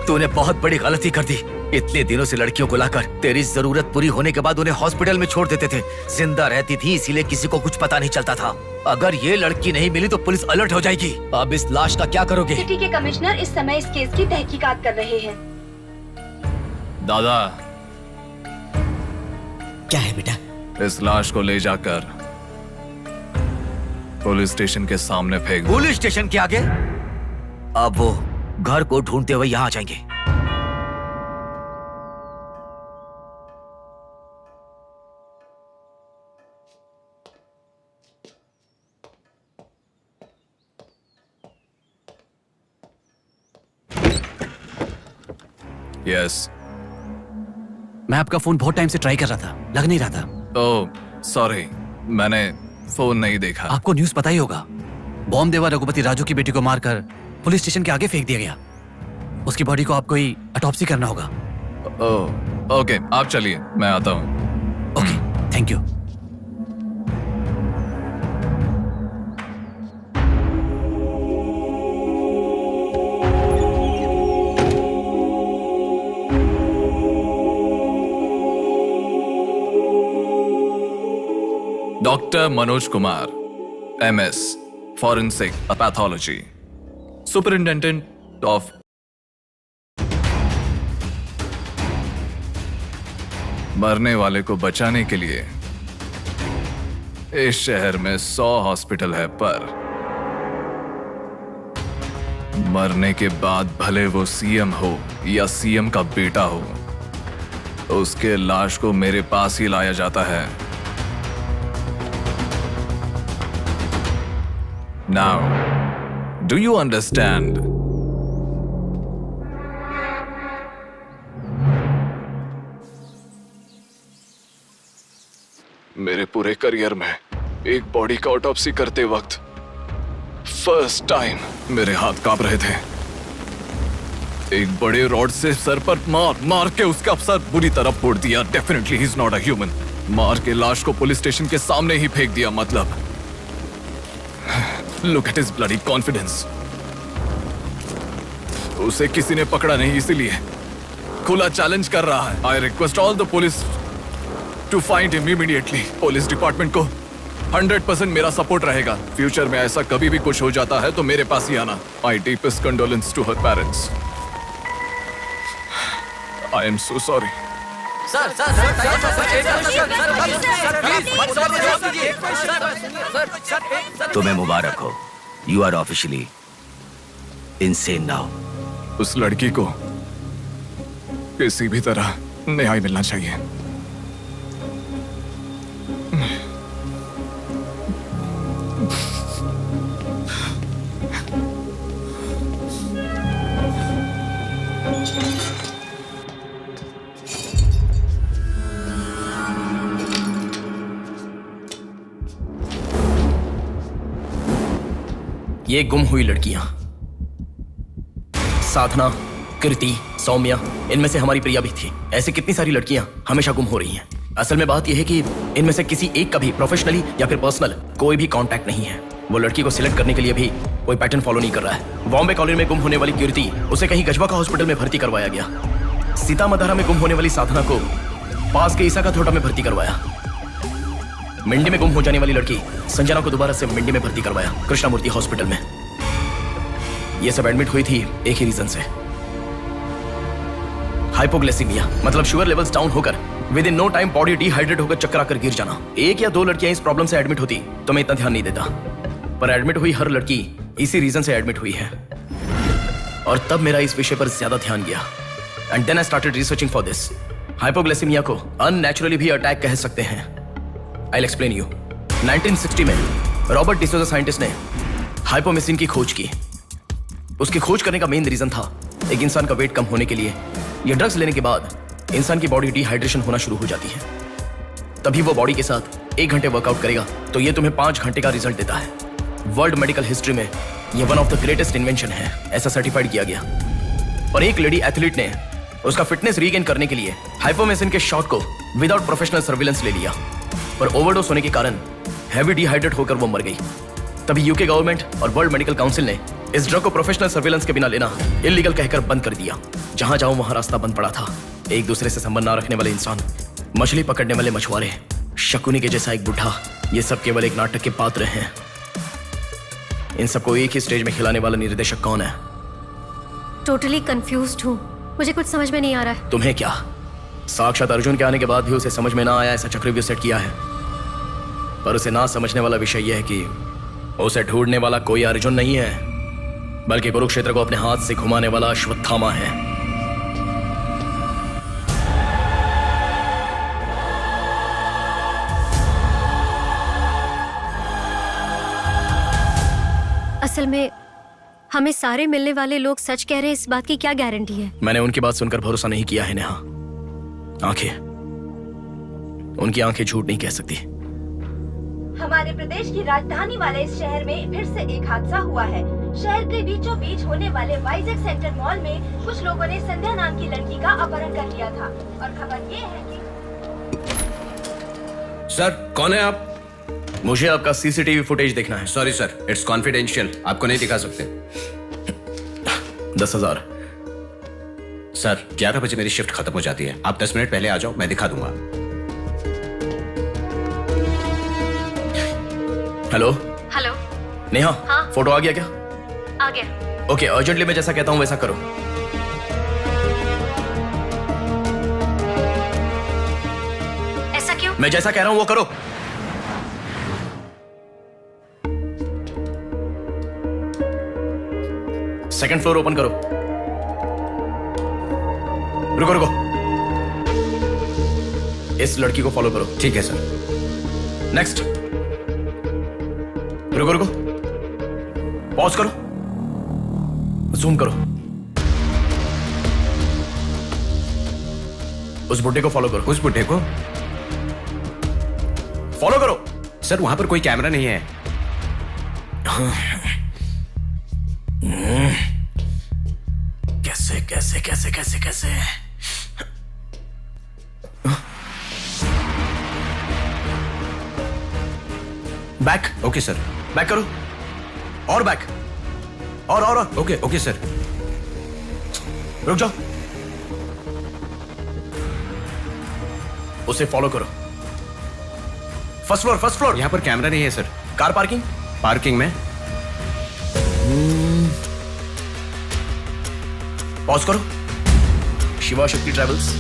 G: तूने बहुत बड़ी गलती कर दी। इतने दिनों से लड़कियों को लाकर तेरी जरूरत पूरी होने के बाद उन्हें हॉस्पिटल में छोड़ देते थे। जिंदा रहती थी इसीलिए किसी को कुछ पता नहीं चलता था। अगर ये लड़की नहीं मिली तो पुलिस अलर्ट हो जाएगी। अब इस लाश का क्या करोगे?
L: सिटी के कमिश्नर इस समय इस केस की तहकीकात कर रहे हैं।
Q: दादा,
G: क्या है बेटा?
Q: इस लाश को ले जाकर पुलिस स्टेशन के सामने फेंक दो।
G: पुलिस स्टेशन के आगे? अब वो घर को ढूंढते हुए यहाँ आ जाएंगे।
Q: यस,
G: मैं आपका फोन बहुत टाइम से ट्राई कर रहा था, लग नहीं रहा था।
Q: ओह सॉरी, मैंने फोन नहीं देखा।
G: आपको न्यूज़ पता ही होगा, बॉम्ब देवा रघुपति राजू की बेटी को मारकर पुलिस स्टेशन के आगे फेंक दिया गया। उसकी बॉडी को आपको ही ऑटोप्सी करना होगा।
Q: ओह ओके, आप चलिए, मैं आता हूँ।
G: Okay, thank you.
Q: Doctor Manoj Kumar, MS, Forensic Pathology, Superintendent of मरने वाले को बचाने के लिए इस शहर में 100 हॉस्पिटल है, पर मरने के बाद भले वो CM हो या CM का बेटा हो, उसके लाश को मेरे पास ही लाया जाता है। Now, do you understand? मेरे पूरे करियर में एक बॉडी का ऑटोप्सी करते वक्त फर्स्ट टाइम मेरे हाथ कांप रहे थे। एक बड़े रॉड से सर पर मार के उसका सर बुरी तरह फोड़ दिया। Definitely he is not a human. मार के लाश को पुलिस स्टेशन के सामने ही फेंक दिया। मतलब look at his bloody confidence. उसे किसी ने पकड़ा नहीं, इसीलिए खुला चैलेंज कर रहा है। I request all the police to find him immediately. Police department को 100% मेरा सपोर्ट रहेगा। फ्यूचर में ऐसा कभी भी कुछ हो जाता है तो मेरे पास ही आना। My deepest condolence to her parents. I am so sorry.
G: तुम्हें मुबारक हो, you are officially insane now.
Q: उस लड़की को किसी भी तरह न्याय मिलना चाहिए।
C: ये गुम हुई लड़कियां साधना, कृति, सौम्या, इनमें से हमारी प्रिया भी थी। ऐसी कितनी सारी लड़कियां हमेशा गुम हो रही हैं। असल में बात यह है कि इनमें से किसी एक का भी प्रोफेशनली या फिर पर्सनल कोई भी कांटेक्ट नहीं है। वो लड़की को सिलेक्ट करने के लिए भी कोई पैटर्न फॉलो नहीं कर रहा है। बॉम्बे कॉलोनी में गुम होने वाली कीर्ति, उसे कहीं गजवा का हॉस्पिटल में भर्ती करवाया गया। सीतामढ़ी में गुम होने वाली साधना को पास के ईसा का थोटा में भर्ती करवाया। मिंडी में गुम हो जाने वाली लड़की संजना को दोबारा से मिंडी में भर्ती करवाया, कृष्णामूर्ति हॉस्पिटल में। ये सब एडमिट हुई थी एक ही रीजन से, हाइपोग्लाइसेमिया, मतलब शुगर लेवल्स डाउन होकर within no time body dehydrate होकर चक्कर आकर गिर जाना। एक या दो लड़कियां इस प्रॉब्लम से एडमिट होती तो मैं इतना ध्यान नहीं देता, पर एडमिट हुई हर लड़की इसी रीजन से एडमिट हुई है। और तब मेरा इस विषय पर ज्यादा ध्यान गया and then I started researching for this. Hypoglycaemia को अननेचुरली भी अटैक कह सकते हैं। I will explain you. 1960 में रॉबर्ट डिसोजा साइंटिस्ट ने हाइपोमेसिन की खोज की। उसकी खोज करने का मेन रीजन था एक इंसान का वेट कम होने के लिए ये ड्रग्स लेने के बाद इंसान की बॉडी डिहाइड्रेशन होना शुरू हो जाती है। तभी वो बॉडी के साथ 1 घंटे वर्कआउट करेगा तो ये तुम्हें 5 घंटे का रिजल्ट देता है। वर्ल्ड मेडिकल हिस्ट्री में ये one of the greatest invention है, ऐसा सर्टिफाइड किया गया। और एक लेडी एथलीट ने उसका फिटनेस रीगेन करने के लिए हाइपोमेसिन के शॉट को विदाउट प्रोफेशनल सर्विलेंस ले लिया, पर ओवरडोज होने के कारण हैवी डिहाइड्रेट होकर वो मर गई। तभी यूके गवर्नमेंट और वर्ल्ड मेडिकल काउंसिल ने इस ड्रग को प्रोफेशनल सर्विलेंस के बिना लेना इलीगल कहकर बंद कर दिया। जहां जाऊं वहां रास्ता बंद पड़ा था। एक दूसरे से संबंध ना रखने वाले इंसान, मछली पकड़ने वाले मछुआरे, शकुनी के जैसा एक बुढ़ा, ये सब केवल एक नाटक के पात्र हैं। इन सबको एक ही स्टेज में खिलाने वाला निर्देशक कौन है?
K: टोटली कंफ्यूज्ड हूँ, मुझे कुछ समझ में नहीं आ रहा है।
C: तुम्हें क्या? साक्षात अर्जुन के आने के बाद भी उसे समझ में ना आया ऐसा चक्रव्यूह सेट किया है। पर उसे ना समझने वाला विषय यह है कि उसे ढूंढने वाला कोई अर्जुन नहीं है, बल्कि कुरुक्षेत्र को अपने हाथ से घुमाने वाला अश्वत्थामा है।
K: असल में हमें सारे मिलने वाले लोग सच कह रहे हैं, इस बात की क्या गारंटी है?
C: मैंने उनकी बात सुनकर भरोसा नहीं किया है नेहा। आंखें, उनकी आंखें झूठ नहीं कह सकती।
L: हमारे प्रदेश की राजधानी वाले इस शहर में फिर से एक हादसा हुआ है। शहर के बीचों बीच होने वाले वाइजैक सेंटर मॉल में कुछ लोगों ने संध्या नाम की लड़की का अपहरण कर लिया था और खबर ये है कि
O: सर, कौन है आप?
C: मुझे आपका सीसीटीवी फुटेज देखना है।
O: सॉरी सर, इट्स कॉन्फिडेंशियल, आपको नहीं दिखा सकते।
C: 10,000।
O: सर, 11 बजे मेरी शिफ्ट खत्म हो जाती है, आप 10 मिनट पहले आ जाओ, मैं दिखा दूंगा।
C: Hello
K: hello.
C: नेहा,
K: हाँ?
C: फोटो आ गया क्या?
K: आ गया।
C: ओके, अर्जेंटली मैं जैसा कहता हूँ वैसा करो।
K: ऐसा क्यों?
C: मैं जैसा कह रहा हूँ वो करो। सेकंड फ्लोर ओपन करो। रुको रुको, इस लड़की को फॉलो करो।
O: ठीक है सर।
C: नेक्स्ट। रुको रुको, पॉज करो, जूम करो। उस बुड्ढे को फॉलो करो।
O: उस बुड्ढे को
C: फॉलो करो।
O: सर, वहां पर कोई कैमरा नहीं है।
C: कैसे कैसे कैसे कैसे कैसे? बैक।
O: Okay sir.
C: बैक करो, और बैक, और
O: ओके ओके सर।
C: रुक जाओ, उसे फॉलो करो। First floor, first floor.
O: यहाँ पर कैमरा नहीं है सर।
C: Car parking?
O: पार्किंग में।
C: पॉज करो। शिवा शक्ति ट्रैवल्स।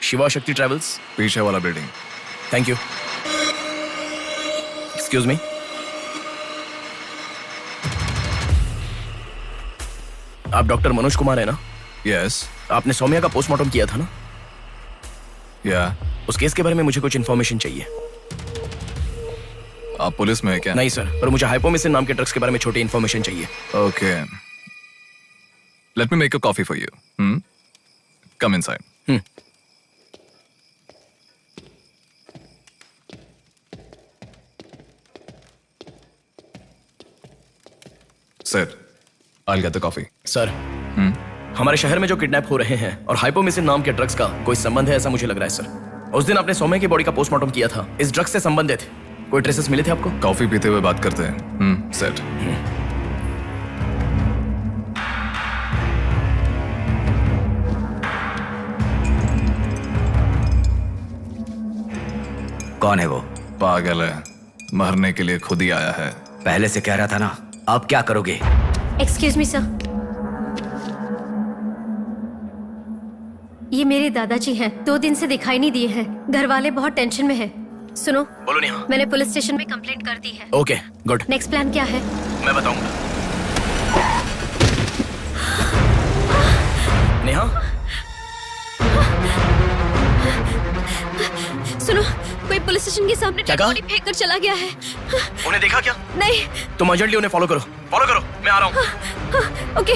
C: शिवा शक्ति ट्रैवल्स,
Q: पीछे वाला building.
C: Thank you. Excuse me, आप डॉक्टर मनोज कुमार है ना?
Q: यस।
C: आपने सौम्या का पोस्टमार्टम किया था ना?
Q: या।
C: उस केस के बारे में मुझे कुछ इन्फॉर्मेशन चाहिए।
Q: आप पुलिस में है क्या?
C: नहीं सर, पर मुझे हाइपोमिसिन नाम के ड्रग्स के बारे में छोटी इन्फॉर्मेशन चाहिए।
Q: Okay, let me make a coffee for you. Come inside. Sir, I'll get the coffee.
C: Sir, हमारे शहर में जो किडनैप हो रहे हैं और हाइपोमिसिन नाम के ड्रग्स का कोई संबंध है ऐसा मुझे लग रहा है सर। उस दिन आपने सौम्या की बॉडी का पोस्टमार्टम किया था, इस ड्रग्स से संबंधित कोई ट्रेसेस मिले थे आपको?
Q: कॉफी पीते हुए बात करते हैं। सेट।
G: कौन है वो?
Q: पागल है, मरने के लिए खुद ही आया है।
G: पहले से कह रहा था ना। अब क्या करोगे?
K: एक्सक्यूज मी सर, ये मेरे दादाजी हैं, 2 दिन से दिखाई नहीं दिए हैं। घर वाले बहुत टेंशन में हैं। सुनो।
C: बोलो नेहा।
K: मैंने पुलिस स्टेशन में कंप्लेंट कर दी है।
C: Okay, good.
K: नेक्स्ट प्लान क्या है?
C: मैं बताऊंगा। नेहा,
K: सुनो, कोई पुलिस स्टेशन के सामने
C: क्या
K: डेड
C: कहा?
K: बॉडी फेंक कर चला गया है।
C: उन्हें देखा क्या?
K: नहीं।
C: तुम अर्जेंटली उन्हें फॉलो करो, मैं आ रहा हूँ।
K: ओके।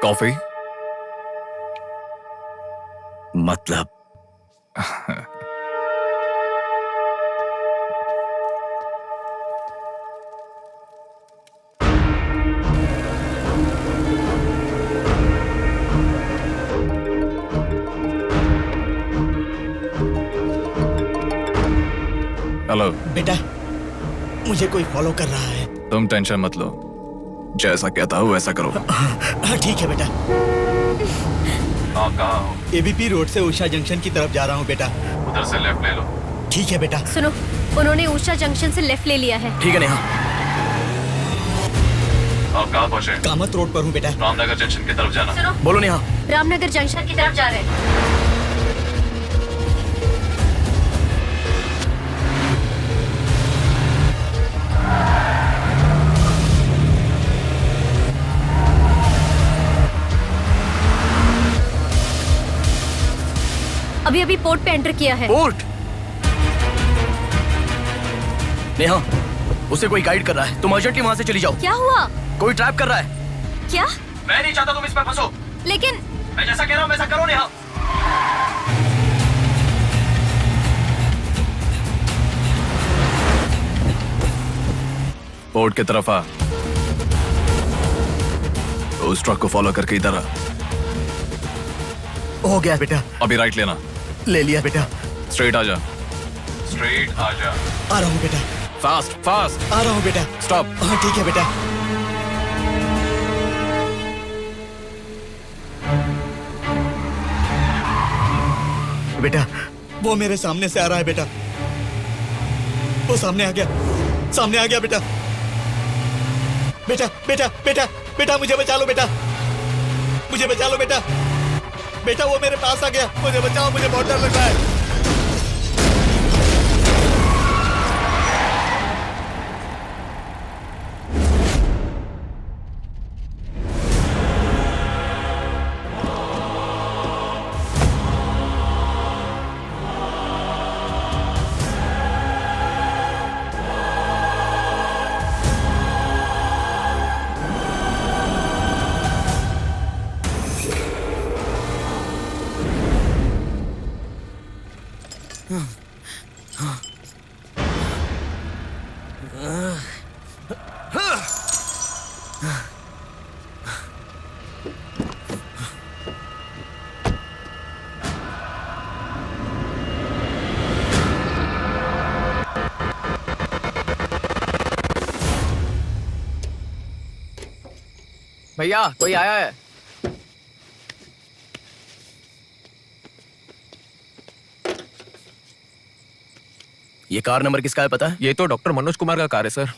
Q: कॉफी?
C: मतलब
Q: हेलो
S: बेटा, मुझे कोई फॉलो कर रहा है।
Q: तुम टेंशन मत लो, जैसा कहता हूँ वैसा करो।
S: हाँ ठीक है बेटा।
Q: आप कहाँ हो?
S: एबीपी रोड से उषा जंक्शन की तरफ जा रहा हूँ बेटा।
Q: उधर से लेफ्ट ले लो।
S: ठीक है बेटा।
K: सुनो, उन्होंने उषा जंक्शन से लेफ्ट ले लिया है।
C: ठीक है नेहा।
Q: आप कहाँ पहुँचे?
S: कामत रोड पर हूँ बेटा।
Q: रामनगर जंक्शन की तरफ जाना।
K: सुनो,
C: बोलो नेहा।
K: रामनगर जंक्शन की तरफ जा रहे हैं। अभी अभी पोर्ट पे एंटर किया है।
C: पोर्ट? नेहा, उसे कोई गाइड कर रहा है, तुम अर्जेंटली वहाँ से चली जाओ।
K: क्या हुआ?
C: कोई ट्रैप कर रहा है।
K: क्या?
C: मैं नहीं चाहता तुम इस पर फंसो।
K: लेकिन
C: मैं जैसा कह रहा हूँ वैसा करो नेहा।
Q: पोर्ट की तरफ आ। उस ट्रक को फॉलो करके इधर आ।
S: हो गया बेटा।
Q: अभी राइट लेना।
S: ले लिया बेटा।
Q: स्ट्रेट आ जा। स्ट्रेट आ जा।
S: आ रहा हूँ बेटा।
Q: Fast fast.
S: आ रहा हूँ बेटा।
Q: स्टॉप।
S: हाँ ठीक है बेटा। बेटा, वो मेरे सामने से आ रहा है बेटा। वो सामने आ गया, सामने आ गया बेटा। बेटा बेटा बेटा बेटा मुझे बचा लो बेटा, मुझे बचा लो बेटा। बेटा वो मेरे पास आ गया, मुझे बचाओ, मुझे बहुत डर लग रहा है।
R: भैया कोई आया है।
C: ये कार नंबर किसका है पता है?
M: ये तो डॉक्टर मनोज कुमार का कार है sir.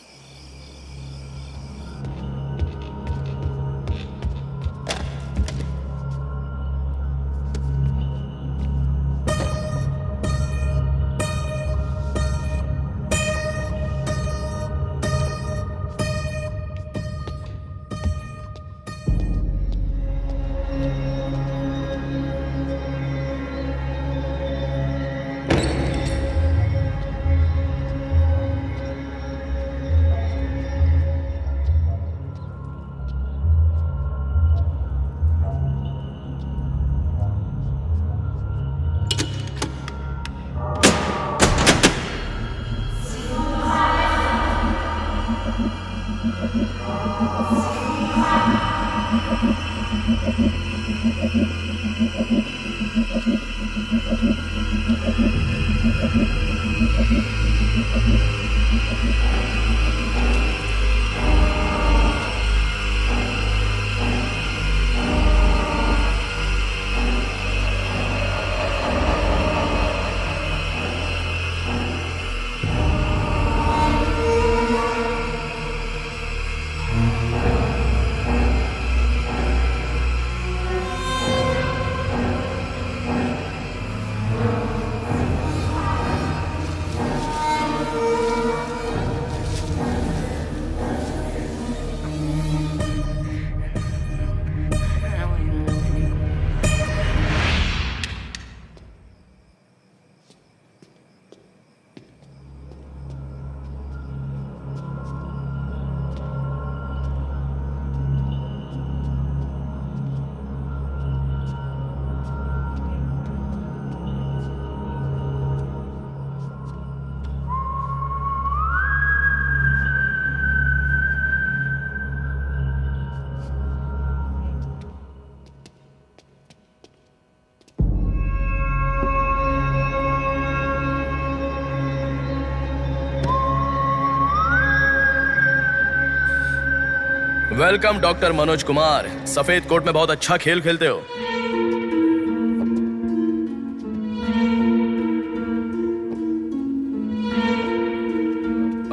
C: Welcome doctor Manoj Kumar. सफेद कोट में बहुत अच्छा खेल खेलते हो।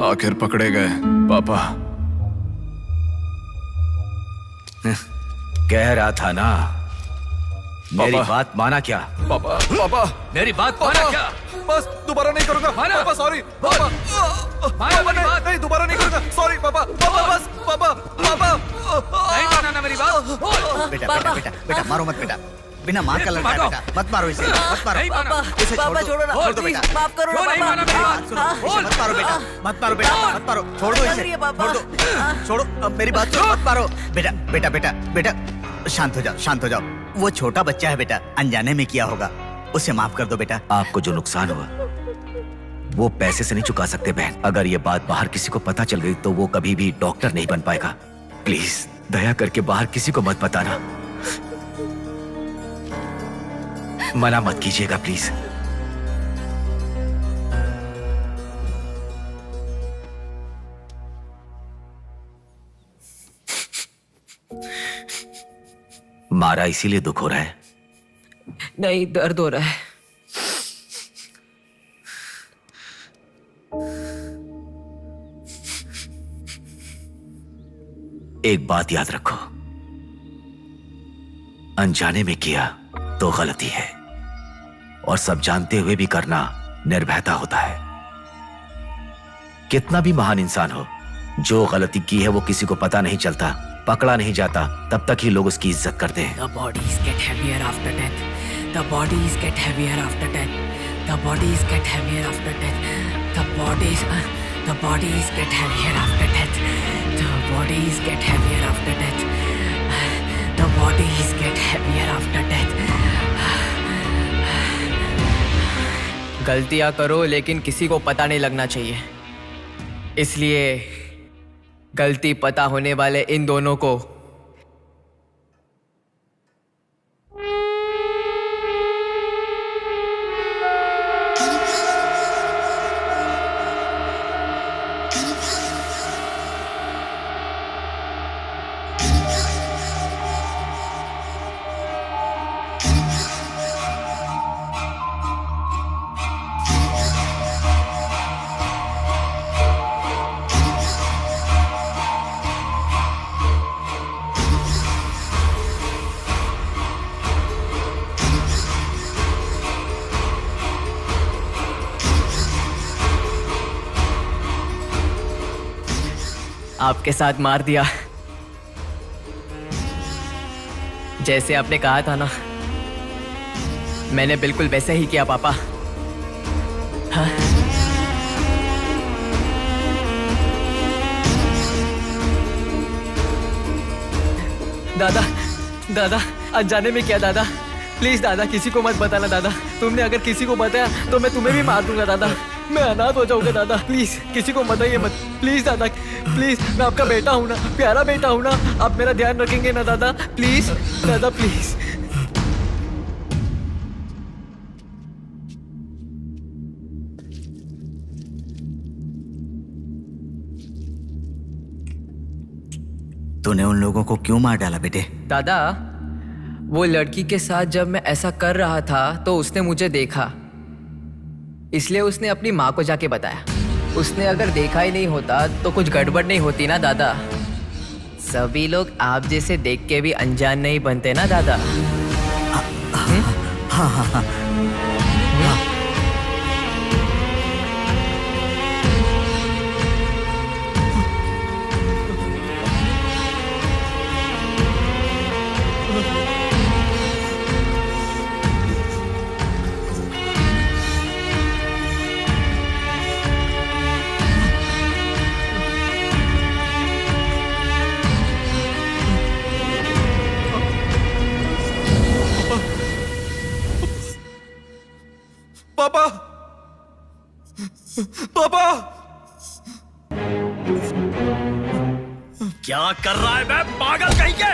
Q: आखिर पकड़े गए पापा।
G: कह रहा था ना, मेरी बात माना क्या?
Q: पापा पापा
G: मेरी बात माना क्या?
Q: बस दोबारा नहीं करूंगा पापा, सॉरी पापा। पापा नहीं दोबारा नहीं करूंगा, सॉरी पापा। पापा बस पापा पापा
G: नहीं माना ना मेरी बात।
H: बेटा बेटा बेटा बेटा मारो मत बेटा, बिना माँ का लड़का है बेटा, मत मारो इसे, मत मारो इसे, छोड़ दो, छोड़ दो बेटा,
N: माफ करो ना
H: इसे मत मारो बेटा, मत मारो बेटा, मत मारो, छोड़ दो इसे, छोड़ दो, छोड़ो, अब मेरी बात सुनो, मत मारो बेटा बेटा बेटा बेटा, शांत हो जाओ, शांत हो जाओ। वो छोटा बच्चा है बेटा, अनजाने में किया होगा, उसे माफ कर दो बेटा।
G: आपको जो नुकसान हुआ वो पैसे से नहीं चुका सकते बहन। अगर ये बात बाहर किसी को पता चल गई तो वो कभी भी डॉक्टर नहीं बन पाएगा। प्लीज दया करके बाहर किसी को मत बताना, मना मत कीजिएगा प्लीज। मारा इसीलिए दुख हो रहा है?
R: नहीं, दर्द हो रहा है।
G: एक बात याद रखो, अनजाने में किया तो गलती है, और सब जानते हुए भी करना निर्भयता होता है। कितना भी महान इंसान हो, जो गलती की है वो किसी को पता नहीं चलता, पकड़ा नहीं जाता, तब तक ही लोग उसकी इज्जत करते हैं।
R: The bodies get heavier after death. The bodies get heavier after death. The bodies get heavier after death. The bodies get heavier after death. The bodies get heavier after death. The bodies get heavier after death. गलतियां करो लेकिन किसी को पता नहीं लगना चाहिए, इसलिए गलती पता होने वाले इन दोनों को आपके साथ मार दिया, जैसे आपने कहा था ना, मैंने बिल्कुल वैसे ही किया पापा। हाँ? दादा दादा अनजाने में किया दादा, प्लीज दादा किसी को मत बताना दादा। तुमने अगर किसी को बताया तो मैं तुम्हें भी मार दूंगा दादा, मैं अनाथ हो जाऊंगा दादा। प्लीज किसी को बताइए मत, प्लीज दादा प्लीज। मैं आपका बेटा हूं ना, प्यारा बेटा हूं ना, आप मेरा ध्यान रखेंगे ना दादा? प्लीज दादा प्लीज।
H: तूने उन लोगों को क्यों मार डाला बेटे?
R: दादा वो लड़की के साथ जब मैं ऐसा कर रहा था तो उसने मुझे देखा, इसलिए उसने अपनी माँ को जाके बताया। उसने अगर देखा ही नहीं होता तो कुछ गड़बड़ नहीं होती ना दादा। सभी लोग आप जैसे देख के भी अनजान नहीं बनते ना दादा।
H: हाँ हाँ हाँ
Q: पापा पापा
A: क्या कर रहा है बे पागल कहीं के?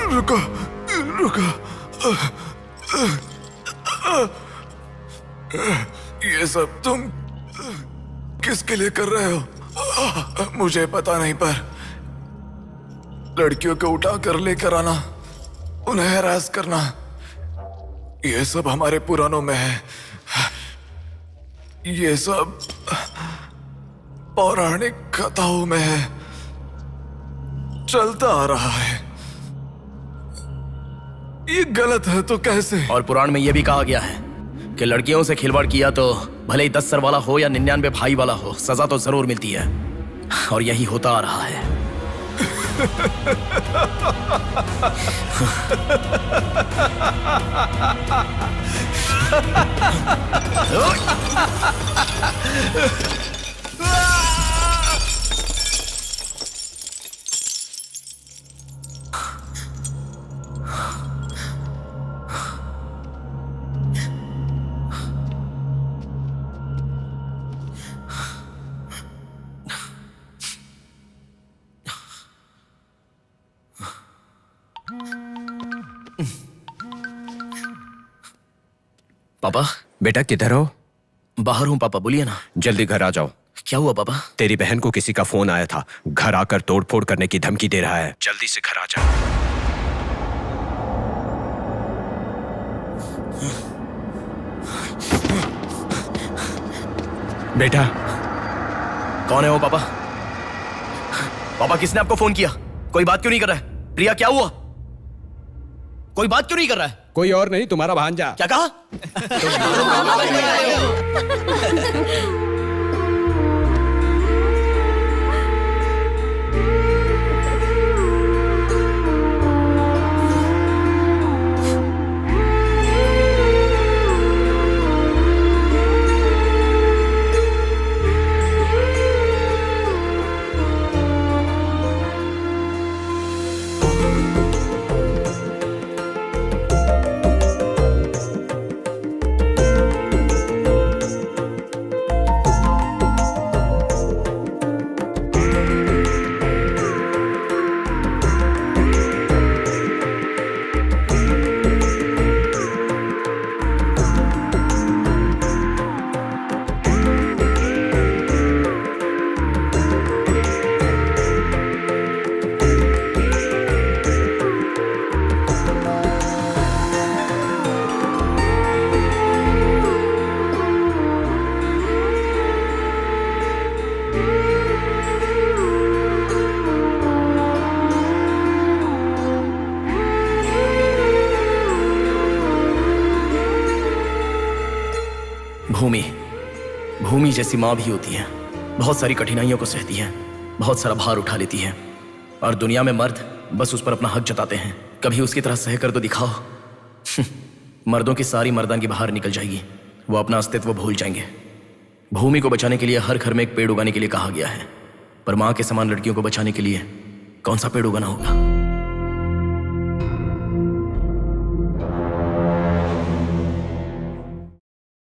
Q: रुको रुको, ये सब तुम किसके लिए कर रहे हो? मुझे पता नहीं, पर लड़कियों को उठा कर लेकर आना, उन्हें हैरास करना, ये सब हमारे पुराणों में है। ये सब पौराणिक कथाओं में है, चलता आ रहा है। ये गलत है तो कैसे?
C: और पुराण में यह भी कहा गया है कि लड़कियों से खिलवाड़ किया तो भले ही 10 सर वाला हो या 99 भाई वाला हो, सजा तो जरूर मिलती है। और यही होता आ रहा है। पापा।
M: बेटा किधर हो?
C: बाहर हूं पापा, बोलिए ना।
M: जल्दी घर आ जाओ।
C: क्या हुआ पापा?
M: तेरी बहन को किसी का फोन आया था, घर आकर तोड़फोड़ करने की धमकी दे रहा है। जल्दी से घर आ जा। बेटा।
C: कौन है वो पापा? पापा किसने आपको फोन किया? कोई बात क्यों नहीं कर रहा है? प्रिया क्या हुआ? कोई बात क्यों नहीं कर रहा है?
M: कोई और नहीं, तुम्हारा भांजा।
C: क्या कहा? भूमि जैसी माँ भी होती है, बहुत सारी कठिनाइयों को सहती है, बहुत सारा भार उठा लेती है। और दुनिया में मर्द बस उस पर अपना हक जताते हैं। कभी उसकी तरह सह कर तो दिखाओ, मर्दों की सारी मर्दानगी बाहर निकल जाएगी, वो अपना अस्तित्व भूल जाएंगे। भूमि को बचाने के लिए हर घर में एक पेड़ उगाने के लिए कहा गया है, पर मां के समान लड़कियों को बचाने के लिए कौन सा पेड़ उगाना होगा?